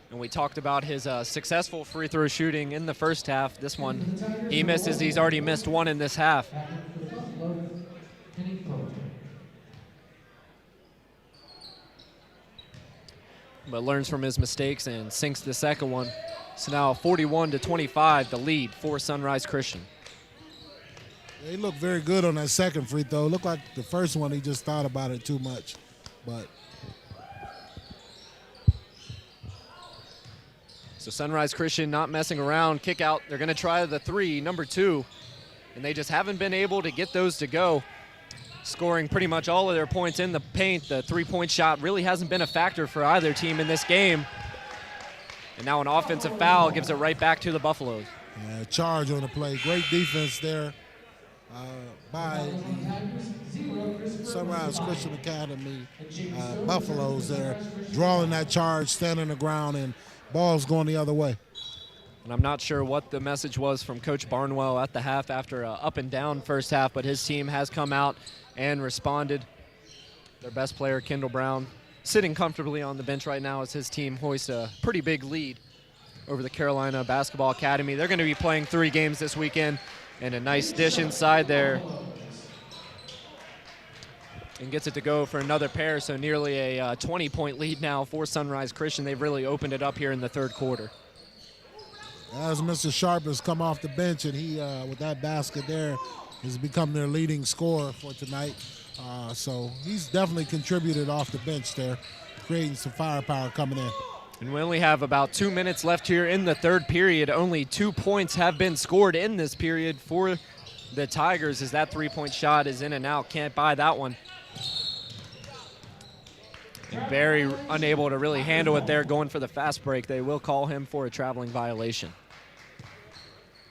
And we talked about his successful free throw shooting in the first half. This one, he misses. He's already missed 1 in this half. But learns from his mistakes and sinks the second one. So now 41-25, the lead for Sunrise Christian.
They look very good on that second free throw. Looked like the first one, he just thought about it too much. But
so Sunrise Christian not messing around, kick out. They're going to try the 3, number 2, and they just haven't been able to get those to go. Scoring pretty much all of their points in the paint. The 3-point shot really hasn't been a factor for either team in this game. And now an offensive foul gives it right back to the Buffaloes.
yeah, charge on the play. Great defense there by the Sunrise Christian Academy Buffaloes there, drawing that charge, standing the ground, and ball's going the other way.
And I'm not sure what the message was from Coach Barnwell at the half after an up and down first half, but his team has come out and responded. Their best player, Kendall Brown, sitting comfortably on the bench right now as his team hoists a pretty big lead over the Carolina Basketball Academy. They're going to be playing 3 games this weekend, and a nice dish inside there. And gets it to go for another pair, so nearly a 20-point lead now for Sunrise Christian. They've really opened it up here in the third quarter.
As Mr. Sharp has come off the bench, and he, with that basket there, has become their leading scorer for tonight. So he's definitely contributed off the bench there, creating some firepower coming in.
And we only have about 2 minutes left here in the third period. Only 2 points have been scored in this period for the Tigers, as that 3-point shot is in and out. Can't buy that one. And Barry unable to really handle it there, going for the fast break. They will call him for a traveling violation.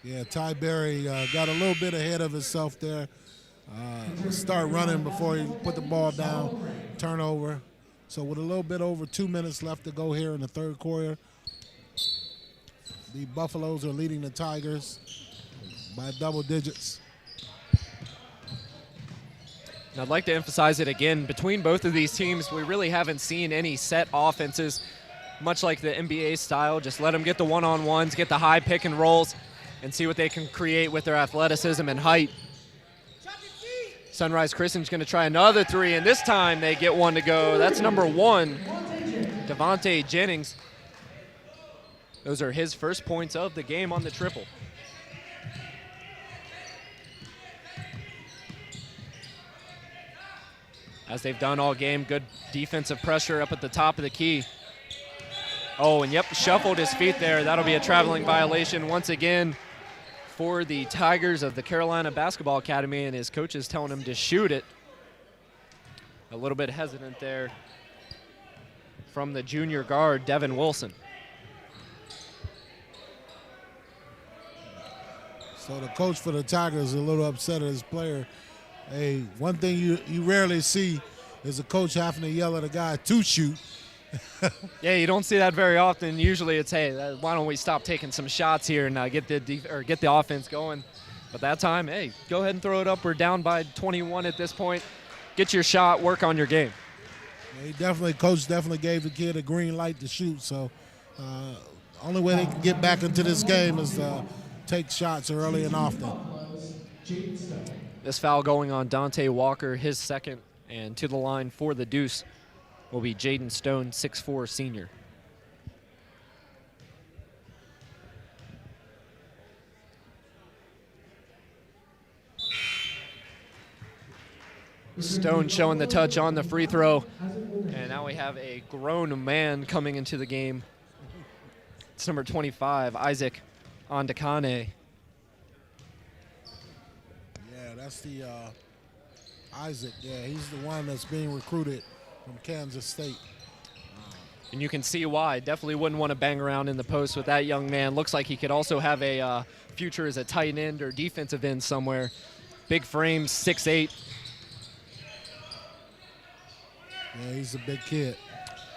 Yeah, Ty Berry got a little bit ahead of himself there. Start running before he put the ball down, turnover. So with a little bit over 2 minutes left to go here in the third quarter, the Buffaloes are leading the Tigers by double digits.
And I'd like to emphasize it again, between both of these teams, we really haven't seen any set offenses, much like the NBA style. Just let them get the one-on-ones, get the high pick and rolls, and see what they can create with their athleticism and height. Sunrise Christian's going to try another 3, and this time they get 1 to go. That's number 1, Devontae Jennings. Those are his first points of the game on the triple. As they've done all game, good defensive pressure up at the top of the key. Oh, and yep, shuffled his feet there. That'll be a traveling violation once again for the Tigers of the Carolina Basketball Academy, and his coach is telling him to shoot it. A little bit hesitant there from the junior guard, Devin Wilson.
So the coach for the Tigers is a little upset at his player. Hey, one thing you rarely see is a coach having to yell at a guy to shoot.
Yeah, you don't see that very often. Usually it's, hey, why don't we stop taking some shots here and get the offense going. But that time, hey, go ahead and throw it up. We're down by 21 at this point. Get your shot, work on your game.
Yeah, coach definitely gave the kid a green light to shoot. So only way they can get back into this game is take shots early and often.
This foul going on Dante Walker, his second, and to the line for the deuce will be Jaden Stone, 6'4" senior. Stone showing the touch on the free throw. And now we have a grown man coming into the game. It's number 25, Isaac Ondakane.
Yeah, that's the Isaac. Yeah, he's the one that's being recruited from Kansas State.
And you can see why. Definitely wouldn't want to bang around in the post with that young man. Looks like he could also have a future as a tight end or defensive end somewhere. Big frame, 6'8".
Yeah, he's a big kid.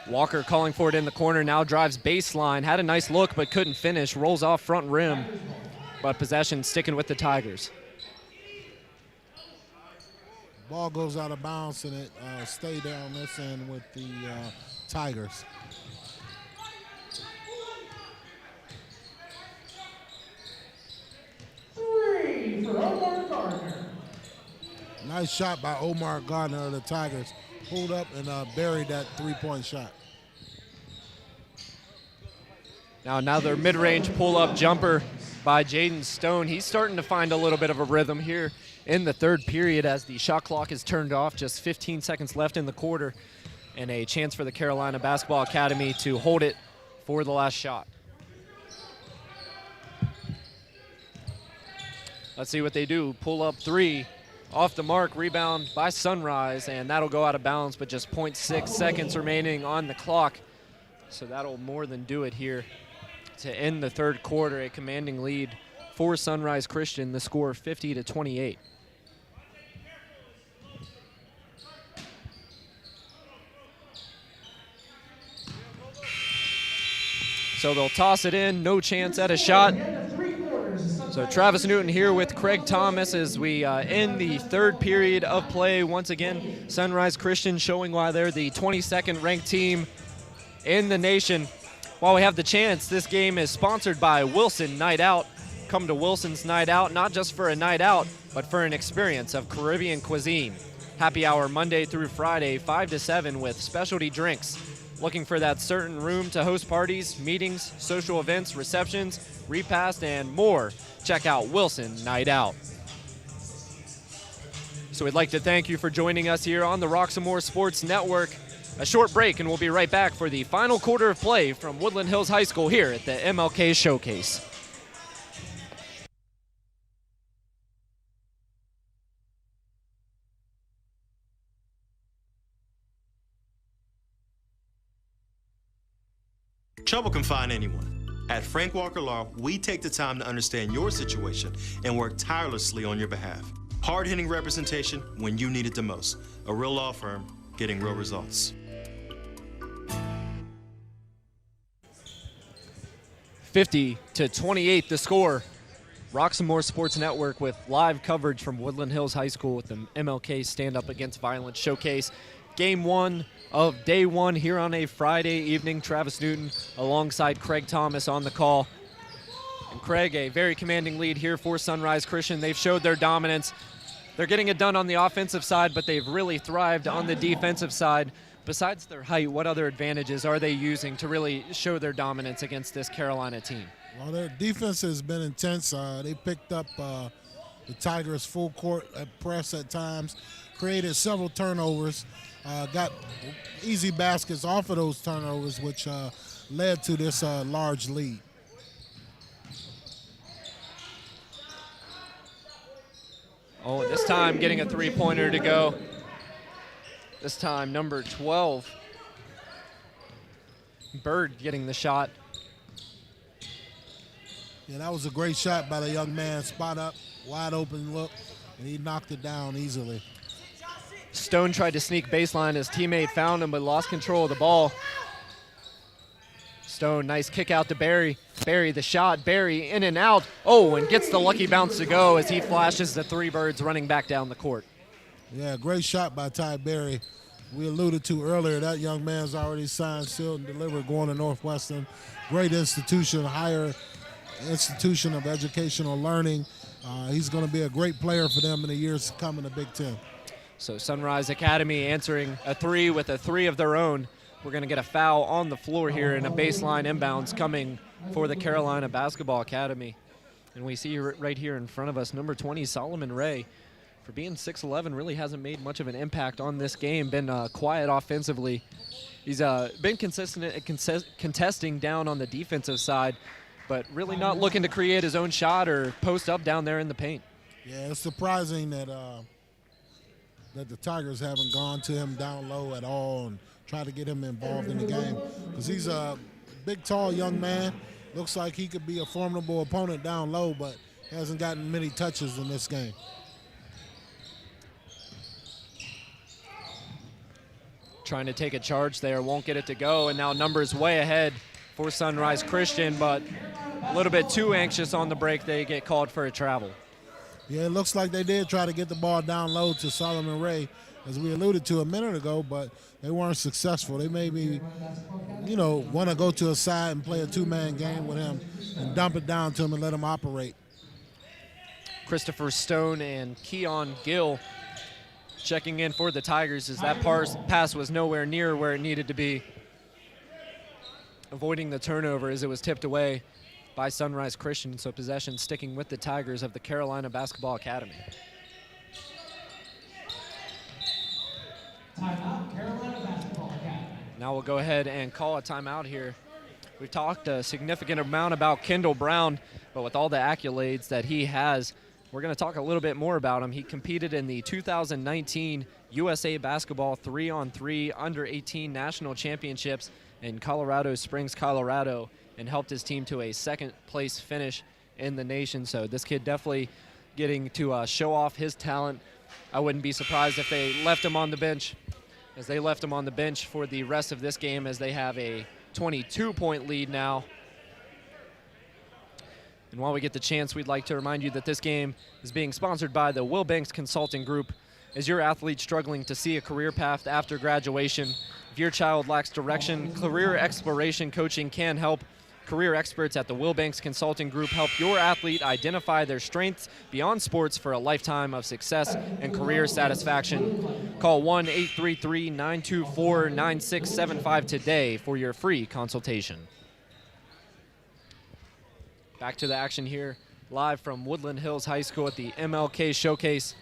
Walker calling for it in the corner, now drives baseline, had a nice look but couldn't finish, rolls off front rim, but possession sticking with the Tigers.
Ball goes out of bounds and it stayed there on this end with the Tigers.
Three for Omar Gardner.
Nice shot by Omar Gardner of the Tigers. Pulled up and buried that three-point shot.
Now another mid-range pull-up jumper by Jaden Stone. He's starting to find a little bit of a rhythm here in the third period as the shot clock is turned off. Just 15 seconds left in the quarter and a chance for the Carolina Basketball Academy to hold it for the last shot. Let's see what they do. Pull up three. Off the mark, rebound by Sunrise, and that'll go out of bounds, but just 0.6 seconds remaining on the clock. So that'll more than do it here to end the third quarter. A commanding lead for Sunrise Christian, the score 50-28. So they'll toss it in, no chance at a shot. So Travis Newton here with Craig Thomas as we end the third period of play. Once again, Sunrise Christian showing why they're the 22nd ranked team in the nation. While we have the chance, this game is sponsored by Wilson Night Out. Come to Wilson's Night Out, not just for a night out, but for an experience of Caribbean cuisine. Happy hour Monday through Friday, 5 to 7 with specialty drinks. Looking for that certain room to host parties, meetings, social events, receptions, repast, and more? Check out Wilson Night Out. So we'd like to thank you for joining us here on the Roxamore Sports Network. A short break and we'll be right back for the final quarter of play from Woodland Hills High School here at the MLK Showcase.
Trouble can find anyone. At Frank Walker Law, we take the time to understand your situation and work tirelessly on your behalf. Hard-hitting representation when you need it the most. A real law firm getting real results.
50-28 the score. Roxamore Sports Network with live coverage from Woodland Hills High School with the MLK Stand Up Against Violence Showcase. Game one of day one here on a Friday evening. Travis Newton alongside Craig Thomas on the call. And Craig, a very commanding lead here for Sunrise Christian. They've showed their dominance. They're getting it done on the offensive side, but they've really thrived on the defensive side. Besides their height, what other advantages are they using to really show their dominance against this Carolina team?
Well, their defense has been intense. They picked up the Tigers' full court press at times, created several turnovers, got easy baskets off of those turnovers, which led to this large lead.
Oh, this time getting a three-pointer to go. This time number 12. Bird getting the shot.
Yeah, that was a great shot by the young man. Spot up, wide open look, and he knocked it down easily.
Stone tried to sneak baseline. His teammate found him but lost control of the ball. Stone, nice kick out to Barry. Barry the shot, Barry in and out. Oh, and gets the lucky bounce to go as he flashes the three birds running back down the court.
Yeah, great shot by Ty Berry. We alluded to earlier, that young man's already signed, sealed, and delivered going to Northwestern. Great institution, higher institution of educational learning. He's going to be a great player for them in the years to come in the Big Ten.
So Sunrise Academy answering a three with a three of their own. We're going to get a foul on the floor here and a baseline inbounds coming for the Carolina Basketball Academy. And we see right here in front of us, number 20, Solomon Ray. For being 6'11", really hasn't made much of an impact on this game, been quiet offensively. He's been consistent at contesting down on the defensive side, but really not looking to create his own shot or post up down there in the paint.
Yeah, it's surprising that that the Tigers haven't gone to him down low at all and tried to get him involved in the game, because he's a big, tall young man. Looks like he could be a formidable opponent down low, but hasn't gotten many touches in this game.
trying to take a charge there, won't get it to go, and now numbers way ahead for Sunrise Christian, but a little bit too anxious on the break. They get called for a travel.
Yeah, it looks like they did try to get the ball down low to Solomon Ray, as we alluded to a minute ago, but they weren't successful. They maybe, want to go to a side and play a two-man game with him and dump it down to him and let him operate.
Christopher Stone and Keon Gill checking in for the Tigers as that pass was nowhere near where it needed to be. Avoiding the turnover as it was tipped away by Sunrise Christian, so possession sticking with the Tigers of the Carolina Basketball Academy.
Timeout, Carolina Basketball Academy.
Now we'll go ahead and call a timeout here. We've talked a significant amount about Kendall Brown, but with all the accolades that he has, we're going to talk a little bit more about him. He competed in the 2019 USA Basketball 3-on-3 Under-18 National Championships in Colorado Springs, Colorado, and helped his team to a second-place finish in the nation. So this kid definitely getting to show off his talent. I wouldn't be surprised if they left him on the bench, as they left him on the bench for the rest of this game, as they have a 22-point lead now. And while we get the chance, we'd like to remind you that this game is being sponsored by the Will Banks Consulting Group. Is your athlete struggling to see a career path after graduation? If your child lacks direction, career exploration coaching can help. Career experts at the Will Banks Consulting Group help your athlete identify their strengths beyond sports for a lifetime of success and career satisfaction. Call 1-833-924-9675 today for your free consultation. Back to the action here, live from Woodland Hills High School at the MLK Showcase.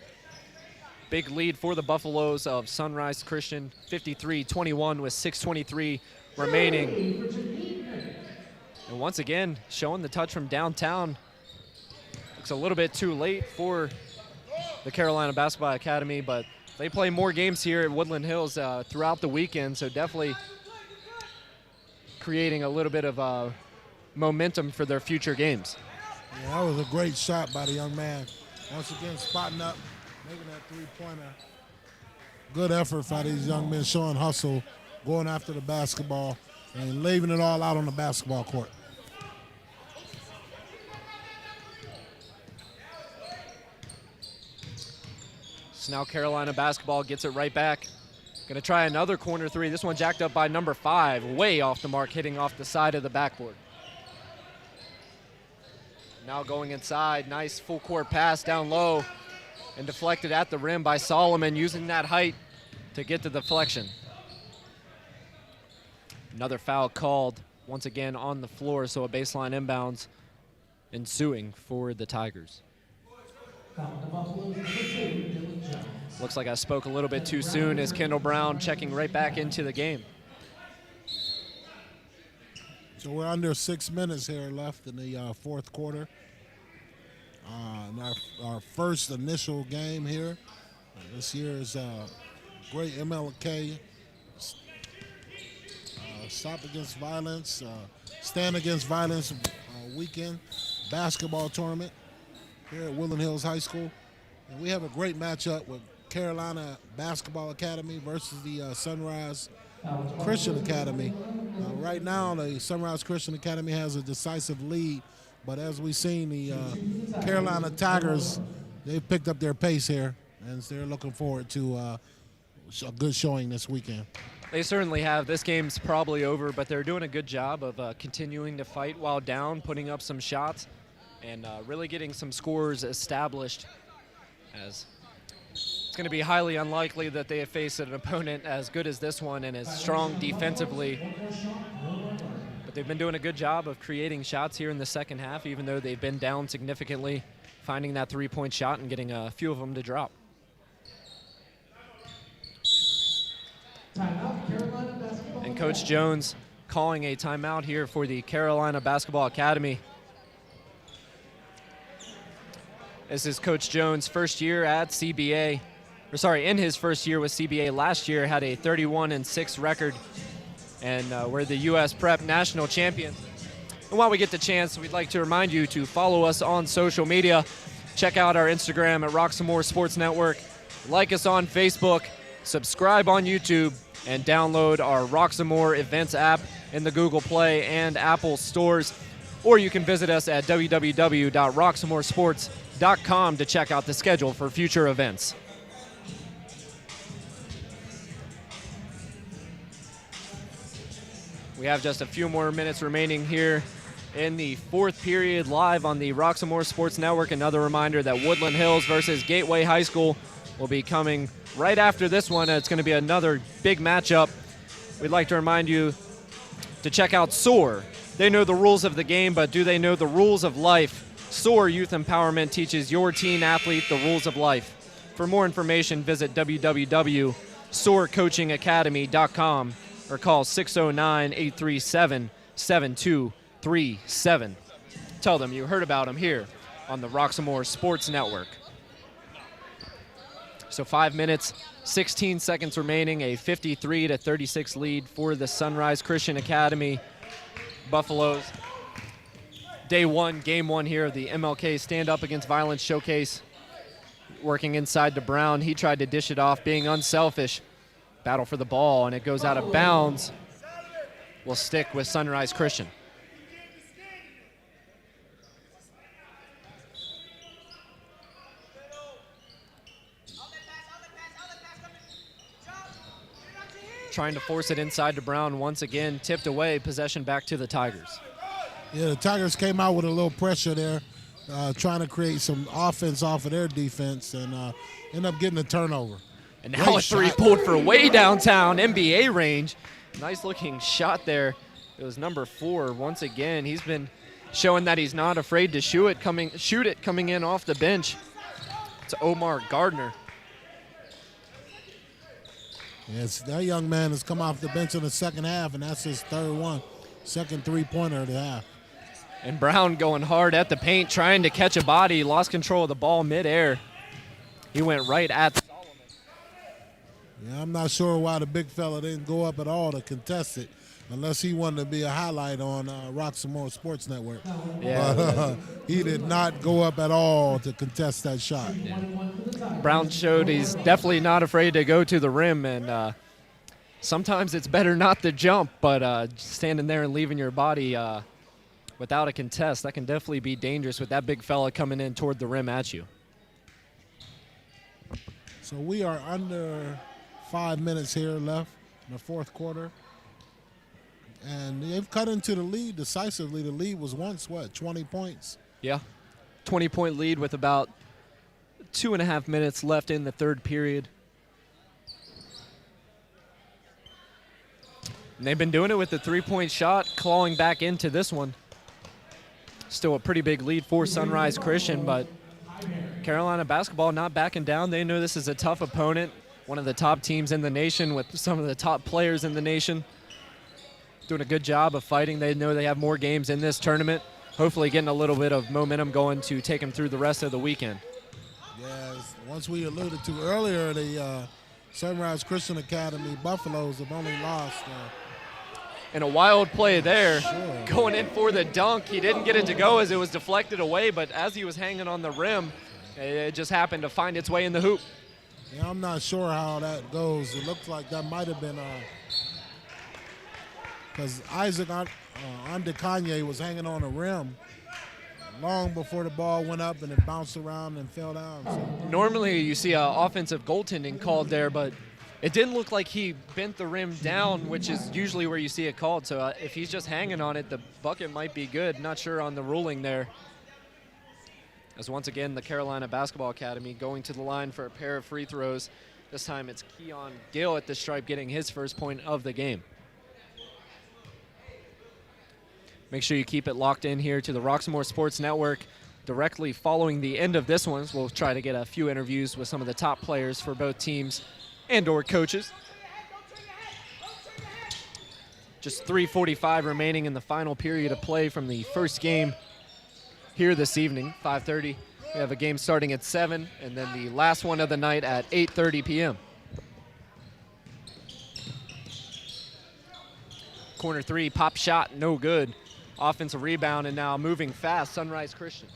Big lead for the Buffaloes of Sunrise Christian, 53-21 with 6:23 remaining. And once again, showing the touch from downtown. Looks a little bit too late for the Carolina Basketball Academy, but they play more games here at Woodland Hills throughout the weekend, so definitely creating a little bit of momentum for their future games.
Yeah, that was a great shot by the young man. Once again, spotting up, making that three-pointer. Good effort by these young men, showing hustle, going after the basketball, and leaving it all out on the basketball court.
So now Carolina basketball gets it right back. Going to try another corner three. This one jacked up by number 5, way off the mark, hitting off the side of the backboard. Now going inside, nice full court pass down low and deflected at the rim by Solomon, using that height to get the deflection. Another foul called once again on the floor, so a baseline inbounds ensuing for the Tigers. Looks like I spoke a little bit too soon as Kendall Brown checking right back into the game.
So we're under 6 minutes here left in the fourth quarter. In our first initial game here. This year is great MLK. Stop Against Violence, Stand Against Violence weekend basketball tournament here at Woodland Hills High School. And we have a great matchup with Carolina Basketball Academy versus the Sunrise Christian Academy. Right now, the Sunrise Christian Academy has a decisive lead, but as we've seen, the Carolina Tigers, they've picked up their pace here, and they're looking forward to a good showing this weekend.
They certainly have. This game's probably over, but they're doing a good job of continuing to fight while down, putting up some shots, and really getting some scores established, as it's going to be highly unlikely that they face an opponent as good as this one and as strong defensively. But they've been doing a good job of creating shots here in the second half, even though they've been down significantly, finding that three-point shot and getting a few of them to drop. And Coach Jones calling a timeout here for the Carolina Basketball Academy. This is Coach Jones' first year at CBA. In his first year with CBA last year, had a 31-6 record, and we're the U.S. Prep National Champions. And while we get the chance, we'd like to remind you to follow us on social media. Check out our Instagram at Roxamore Sports Network. Like us on Facebook. Subscribe on YouTube. and download our Roxamore Events app in the Google Play and Apple stores. Or you can visit us at www.roxamoresports.com to check out the schedule for future events. We have just a few more minutes remaining here in the fourth period live on the Roxamore Sports Network. Another reminder that Woodland Hills versus Gateway High School will be coming right after this one. It's going to be another big matchup. We'd like to remind you to check out SOAR. They know the rules of the game, but do they know the rules of life? SOAR Youth Empowerment teaches your teen athlete the rules of life. For more information, visit www.soarcoachingacademy.com or call 609-837-7237. Tell them you heard about them here on the Roxamore Sports Network. So 5 minutes, 16 seconds remaining, a 53-36 lead for the Sunrise Christian Academy Buffaloes. Day one, game one here of the MLK Stand Up Against Violence Showcase. Working inside to Brown. He tried to dish it off, being unselfish. Battle for the ball, and it goes out of bounds. Will stick with Sunrise Christian. Trying to force it inside to Brown once again, tipped away, possession back to the Tigers.
Yeah, the Tigers came out with a little pressure there, trying to create some offense off of their defense, and end up getting a turnover.
And now a three pulled for way downtown, NBA range. Nice looking shot there. It was number 4 once again. He's been showing that he's not afraid to shoot it coming in off the bench. It's Omar Gardner.
Yes, that young man has come off the bench in the second half, and that's his second three-pointer of the half.
And Brown going hard at the paint, trying to catch a body, lost control of the ball midair. He went right at Solomon.
Yeah, I'm not sure why the big fella didn't go up at all to contest it, unless he wanted to be a highlight on Roxamore Sports Network.
Yeah.
But he did not go up at all to contest that shot.
Yeah. Brown showed he's definitely not afraid to go to the rim, and sometimes it's better not to jump, but standing there and leaving your body without a contest, that can definitely be dangerous with that big fella coming in toward the rim at you.
So we are under 5 minutes here left in the fourth quarter. And they've cut into the lead decisively. The lead was once, 20 points?
Yeah, 20-point lead with about 2.5 minutes left in the third period. And they've been doing it with the three-point shot, clawing back into this one. Still a pretty big lead for Sunrise Christian, but Carolina basketball not backing down. They know this is a tough opponent, one of the top teams in the nation with some of the top players in the nation. Doing a good job of fighting. They know they have more games in this tournament. Hopefully getting a little bit of momentum going to take them through the rest of the weekend.
Yes, once we alluded to earlier, the Sunrise Christian Academy Buffaloes have only lost.
And a wild play there,
Sure.
Going in for the dunk. He didn't get it to go as it was deflected away, but as he was hanging on the rim, it just happened to find its way in the hoop.
Yeah, I'm not sure how that goes. It looks like that might have been because Isaac Andekanye was hanging on the rim long before the ball went up and it bounced around and fell down. So.
Normally you see offensive goaltending called there, but it didn't look like he bent the rim down, which is usually where you see it called. So if he's just hanging on it, the bucket might be good. Not sure on the ruling there. As once again, the Carolina Basketball Academy going to the line for a pair of free throws. This time it's Keon Gill at the stripe getting his first point of the game. Make sure you keep it locked in here to the Roxamore Sports Network. Directly following the end of this one, we'll try to get a few interviews with some of the top players for both teams and/or coaches. Just 3:45 remaining in the final period of play from the first game here this evening, 5:30. We have a game starting at 7, and then the last one of the night at 8:30 p.m. Corner three, pop shot, no good. Offensive rebound, and now moving fast, Sunrise Christian.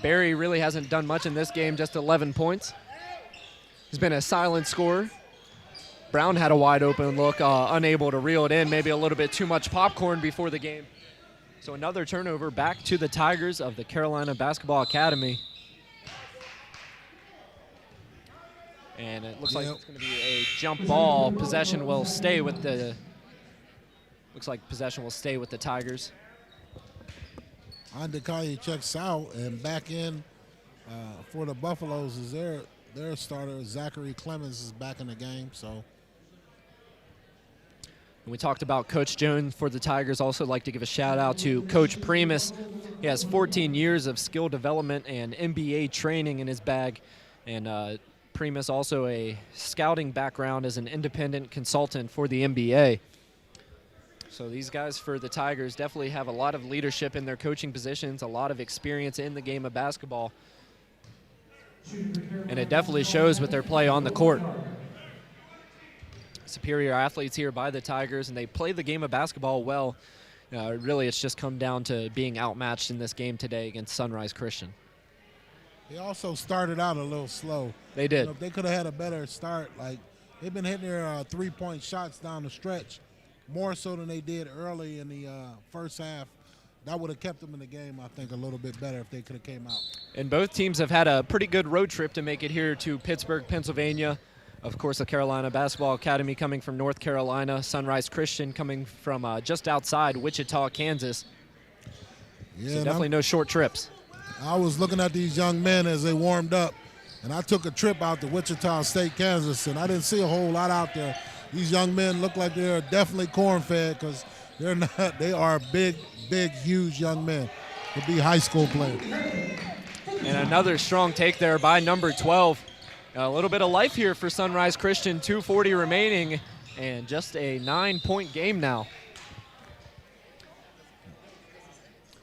Barry really hasn't done much in this game, just 11 points. has been a silent scorer. Brown had a wide open look, unable to reel it in, maybe a little bit too much popcorn before the game. So another turnover back to the Tigers of the Carolina Basketball Academy. And it looks like it's going to be a jump ball. Possession will stay with the, looks like possession will stay with the Tigers.
Andekaye checks out, and back in for the Buffaloes is their starter. Zachary Clemens is back in the game. So
we talked about Coach Jones for the Tigers. Also like to give a shout out to Coach Primus. He has 14 years of skill development and NBA training in his bag. And Primus also a scouting background as an independent consultant for the NBA. So these guys for the Tigers definitely have a lot of leadership in their coaching positions, a lot of experience in the game of basketball. And it definitely shows with their play on the court. Superior athletes here by the Tigers, and they play the game of basketball well. Really, it's just come down to being outmatched in this game today against Sunrise Christian.
they also started out a little slow.
They did.
You know, if they could have had a better start, like they've been hitting their three-point shots down the stretch more so than they did early in the first half. That would have kept them in the game, I think, a little bit better if they could have came out.
And both teams have had a pretty good road trip to make it here to Pittsburgh, Pennsylvania. Of course, the Carolina Basketball Academy coming from North Carolina, Sunrise Christian coming from just outside Wichita, Kansas.
Yeah,
So definitely no short trips.
I was looking at these young men as they warmed up, and I took a trip out to Wichita State, Kansas, and I didn't see a whole lot out there. These young men look like they're definitely corn-fed because they're not. They are big, huge young men to be high school players.
And another strong take there by number 12. A little bit of life here for Sunrise Christian, 2:40 remaining, and just a 9-point game now.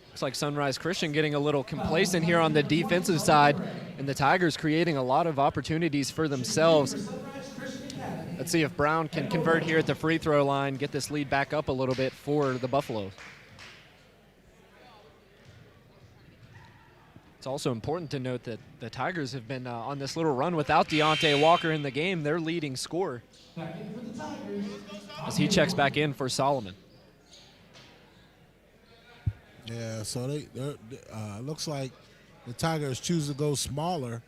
Looks like Sunrise Christian getting a little complacent here on the defensive side, and the Tigers creating a lot of opportunities for themselves. Let's see if Brown can convert here at the free throw line, get this lead back up a little bit for the Buffaloes. It's also important to note that the Tigers have been on this little run without Deontay Walker in the game, their leading scorer, as he checks back in for Solomon.
Yeah, so it looks like the Tigers choose to go smaller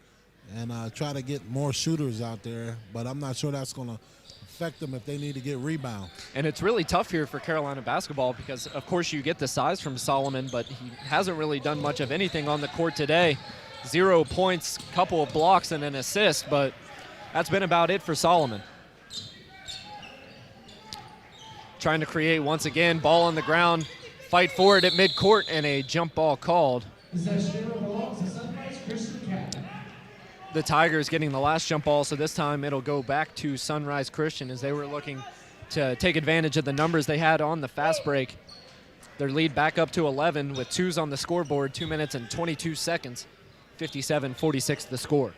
and try to get more shooters out there, but I'm not sure that's going to affect them if they need to get rebound.
And it's really tough here for Carolina basketball because, of course, you get the size from Solomon, but he hasn't really done much of anything on the court today. 0 points, couple of blocks, and an assist, but that's been about it for Solomon. Trying to create once again, ball on the ground, fight for it at midcourt, and a jump ball called. The Tigers getting the last jump ball, so this time it'll go back to Sunrise Christian as they were looking to take advantage of the numbers they had on the fast break. Their lead back up to 11 with 2s on the scoreboard, 2 minutes and 22 seconds, 57-46 the score.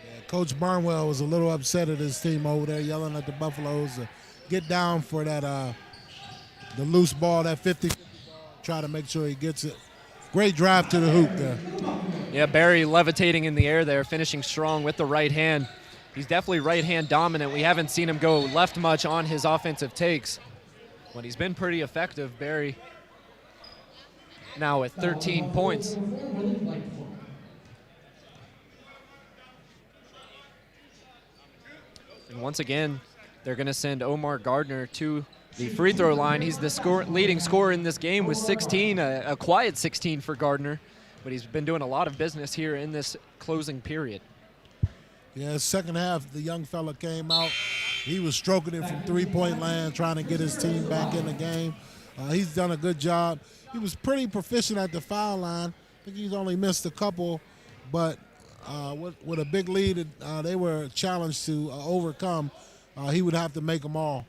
Yeah, Coach Barnwell was a little upset at his team over there, yelling at the Buffaloes to get down for that the loose ball, that 50-50 ball, try to make sure he gets it. Great drive to the hoop there.
Yeah, Barry levitating in the air there, finishing strong with the right hand. He's definitely right-hand dominant. We haven't seen him go left much on his offensive takes, but he's been pretty effective, Barry. Now with 13 points. And once again, they're going to send Omar Gardner to the free throw line. He's the leading scorer in this game with 16, a quiet 16 for Gardner, but he's been doing a lot of business here in this closing period.
Yeah, second half, the young fella came out. He was stroking it from three-point land, trying to get his team back in the game. He's done a good job. He was pretty proficient at the foul line. I think he's only missed a couple, but with a big lead, they were challenged to overcome. He would have to make them all.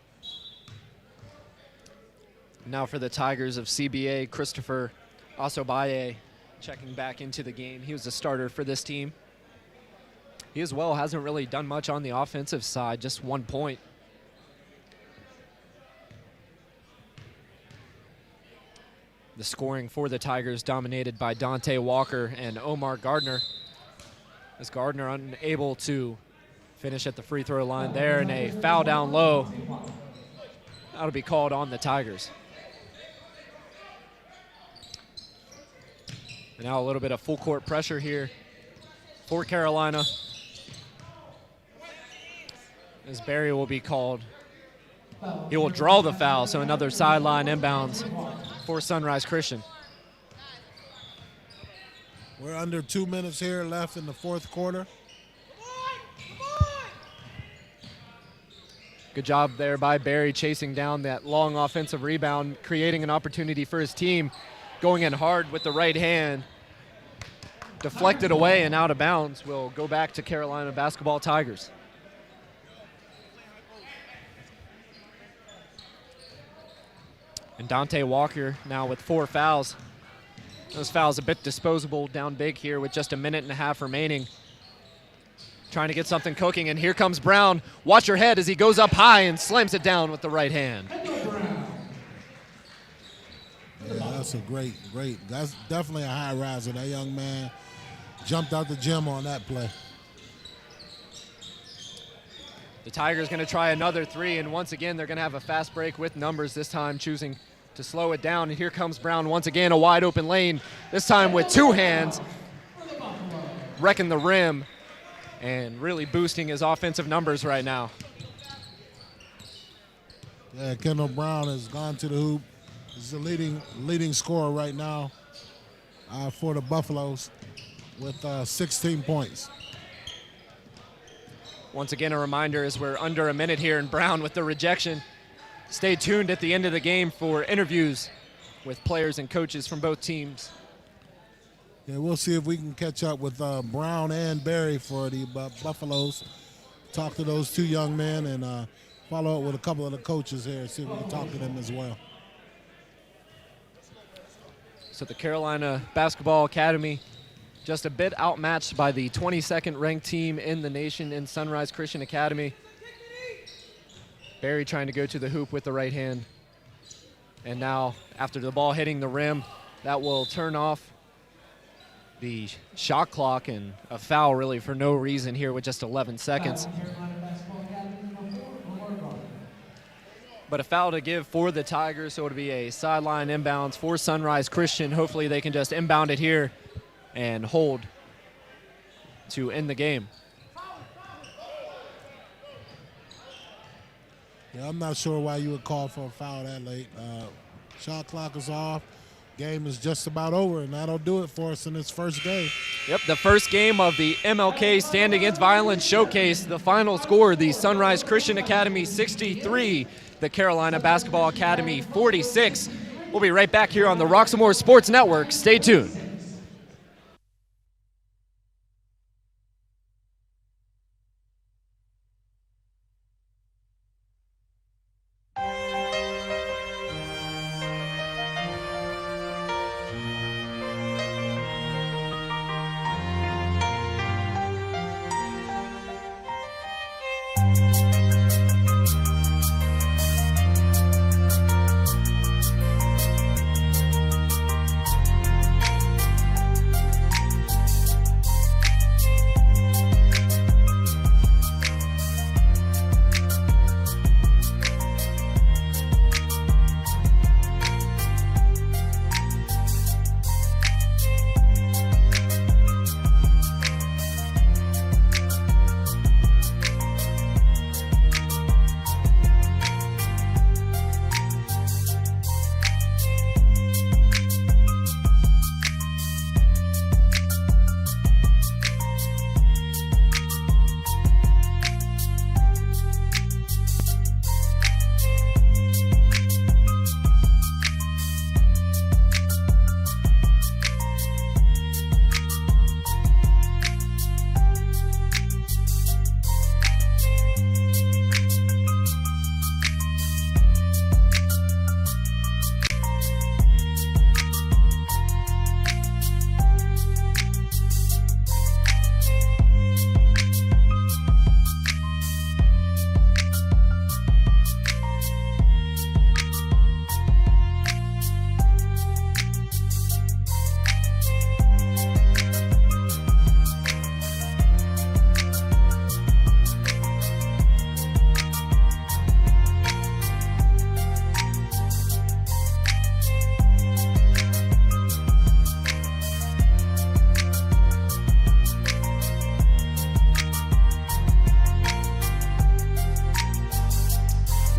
Now for the Tigers of CBA, Christopher Asobaye checking back into the game. He was a starter for this team. He as well hasn't really done much on the offensive side, just 1 point. The scoring for the Tigers dominated by Dante Walker and Omar Gardner, as Gardner unable to Finish at the free throw line there, and a foul down low. That'll be called on the Tigers. And now a little bit of full court pressure here for Carolina, as Barry will be called. He will draw the foul, so another sideline inbounds for Sunrise Christian.
We're under 2 minutes here left in the fourth quarter.
Good job there by Barry, chasing down that long offensive rebound, creating an opportunity for his team, going in hard with the right hand. Deflected away and out of bounds. Will go back to Carolina basketball Tigers. And Dante Walker now with 4 fouls. Those fouls a bit disposable, down big here with just a minute and a half remaining. Trying to get something cooking, and here comes Brown. Watch your head as he goes up high and slams it down with the right hand.
Yeah, that's a great. That's definitely a high riser. That young man jumped out the gym on that play.
The Tigers going to try another 3, and once again they're going to have a fast break with numbers, this time choosing to slow it down. And here comes Brown once again, a wide open lane, this time with 2 hands, wrecking the rim and really boosting his offensive numbers right now.
Yeah, Kendall Brown has gone to the hoop. He's the leading scorer right now for the Buffaloes with 16 points.
Once again, a reminder as we're under a minute here, and Brown with the rejection. Stay tuned at the end of the game for interviews with players and coaches from both teams.
Yeah, we'll see if we can catch up with Brown and Barry for the Buffaloes. Talk to those 2 young men and follow up with a couple of the coaches here, see if we can talk to them as well.
So the Carolina Basketball Academy just a bit outmatched by the 22nd ranked team in the nation in Sunrise Christian Academy. Barry trying to go to the hoop with the right hand. And now, after the ball hitting the rim, that will turn off the shot clock, and a foul really for no reason here with just 11 seconds. But a foul to give for the Tigers, so it'll be a sideline inbounds for Sunrise Christian. Hopefully they can just inbound it here and hold to end the game.
Yeah, I'm not sure why you would call for a foul that late. Shot clock is off. Game is just about over, and that'll do it for us in this first game.
Yep, the first game of the MLK Stand Against Violence Showcase. The final score, the Sunrise Christian Academy 63, the Carolina Basketball Academy 46. We'll be right back here on the Roxamore Sports Network. Stay tuned.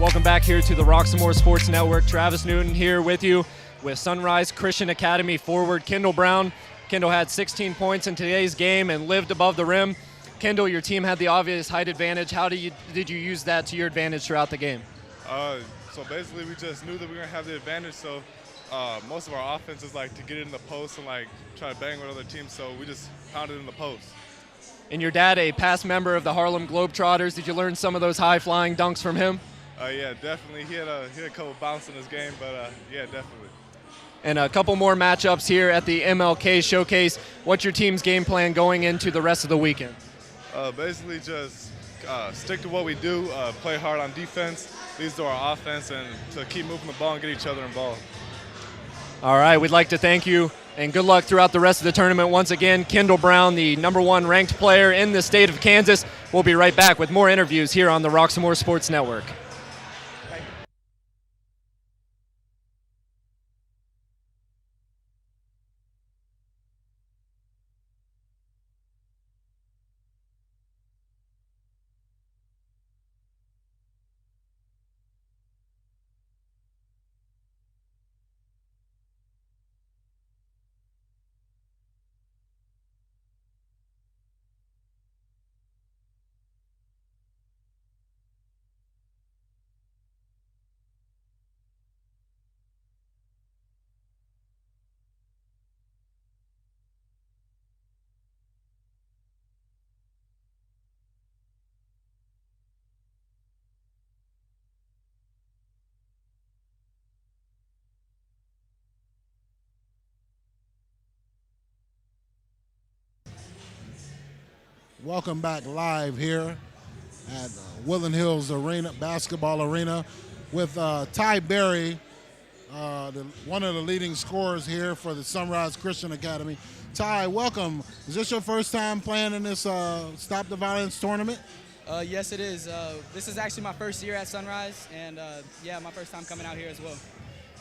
Welcome back here to the Roxamore Sports Network. Travis Newton here with you with Sunrise Christian Academy forward Kendall Brown. Kendall had 16 points in today's game and lived above the rim. Kendall, your team had the obvious height advantage. How did you use that to your advantage throughout the game?
So basically we just knew that we were going to have the advantage, so most of our offense is like to get it in the post and like try to bang with other teams, so we just pounded in the post.
And your dad, a past member of the Harlem Globetrotters, did you learn some of those high-flying dunks from him?
Yeah, definitely. He had a couple bounce in his game, but yeah, definitely.
And a couple more matchups here at the MLK Showcase. What's your team's game plan going into the rest of the weekend?
Basically just stick to what we do, play hard on defense, leads to our offense, and to keep moving the ball and get each other involved.
All right, we'd like to thank you, and good luck throughout the rest of the tournament. Once again, Kendall Brown, the #1 ranked player in the state of Kansas. We'll be right back with more interviews here on the Roxamore Sports Network.
Welcome back live here at Woodland Hills Arena, basketball arena, with Ty Berry, one of the leading scorers here for the Sunrise Christian Academy. Ty, welcome. Is this your first time playing in this Stop the Violence tournament?
Yes, it is. This is actually my first year at Sunrise, and yeah, my first time coming out here as well.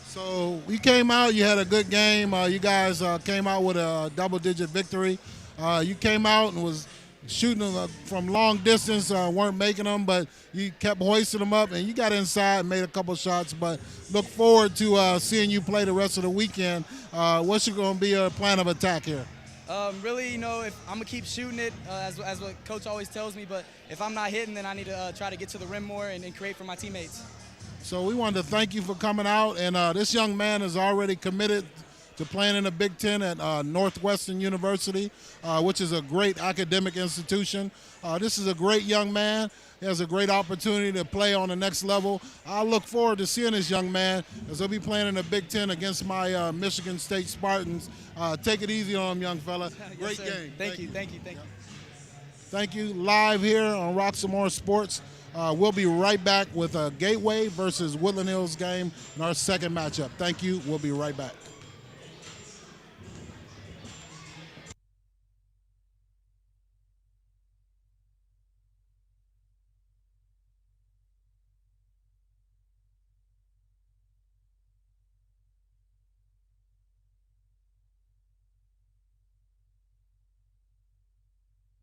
So we came out, you had a good game. You guys came out with a double-digit victory. You came out and was shooting from long distance, weren't making them, but you kept hoisting them up, and you got inside and made a couple shots. But look forward to seeing you play the rest of the weekend. What's going to be your plan of attack here?
Really, if I'm going to keep shooting it, as what Coach always tells me, but if I'm not hitting, then I need to try to get to the rim more and create for my teammates.
So we wanted to thank you for coming out, and this young man is already committed to playing in the Big Ten at Northwestern University, which is a great academic institution. This is a great young man. He has a great opportunity to play on the next level. I look forward to seeing this young man as he'll be playing in the Big Ten against my Michigan State Spartans. Take it easy on him, young fella. Great
Yes,
game.
Thank you.
Thank you. Live here on Roxamore Sports. We'll be right back with a Gateway versus Woodland Hills game in our second matchup. Thank you. We'll be right back.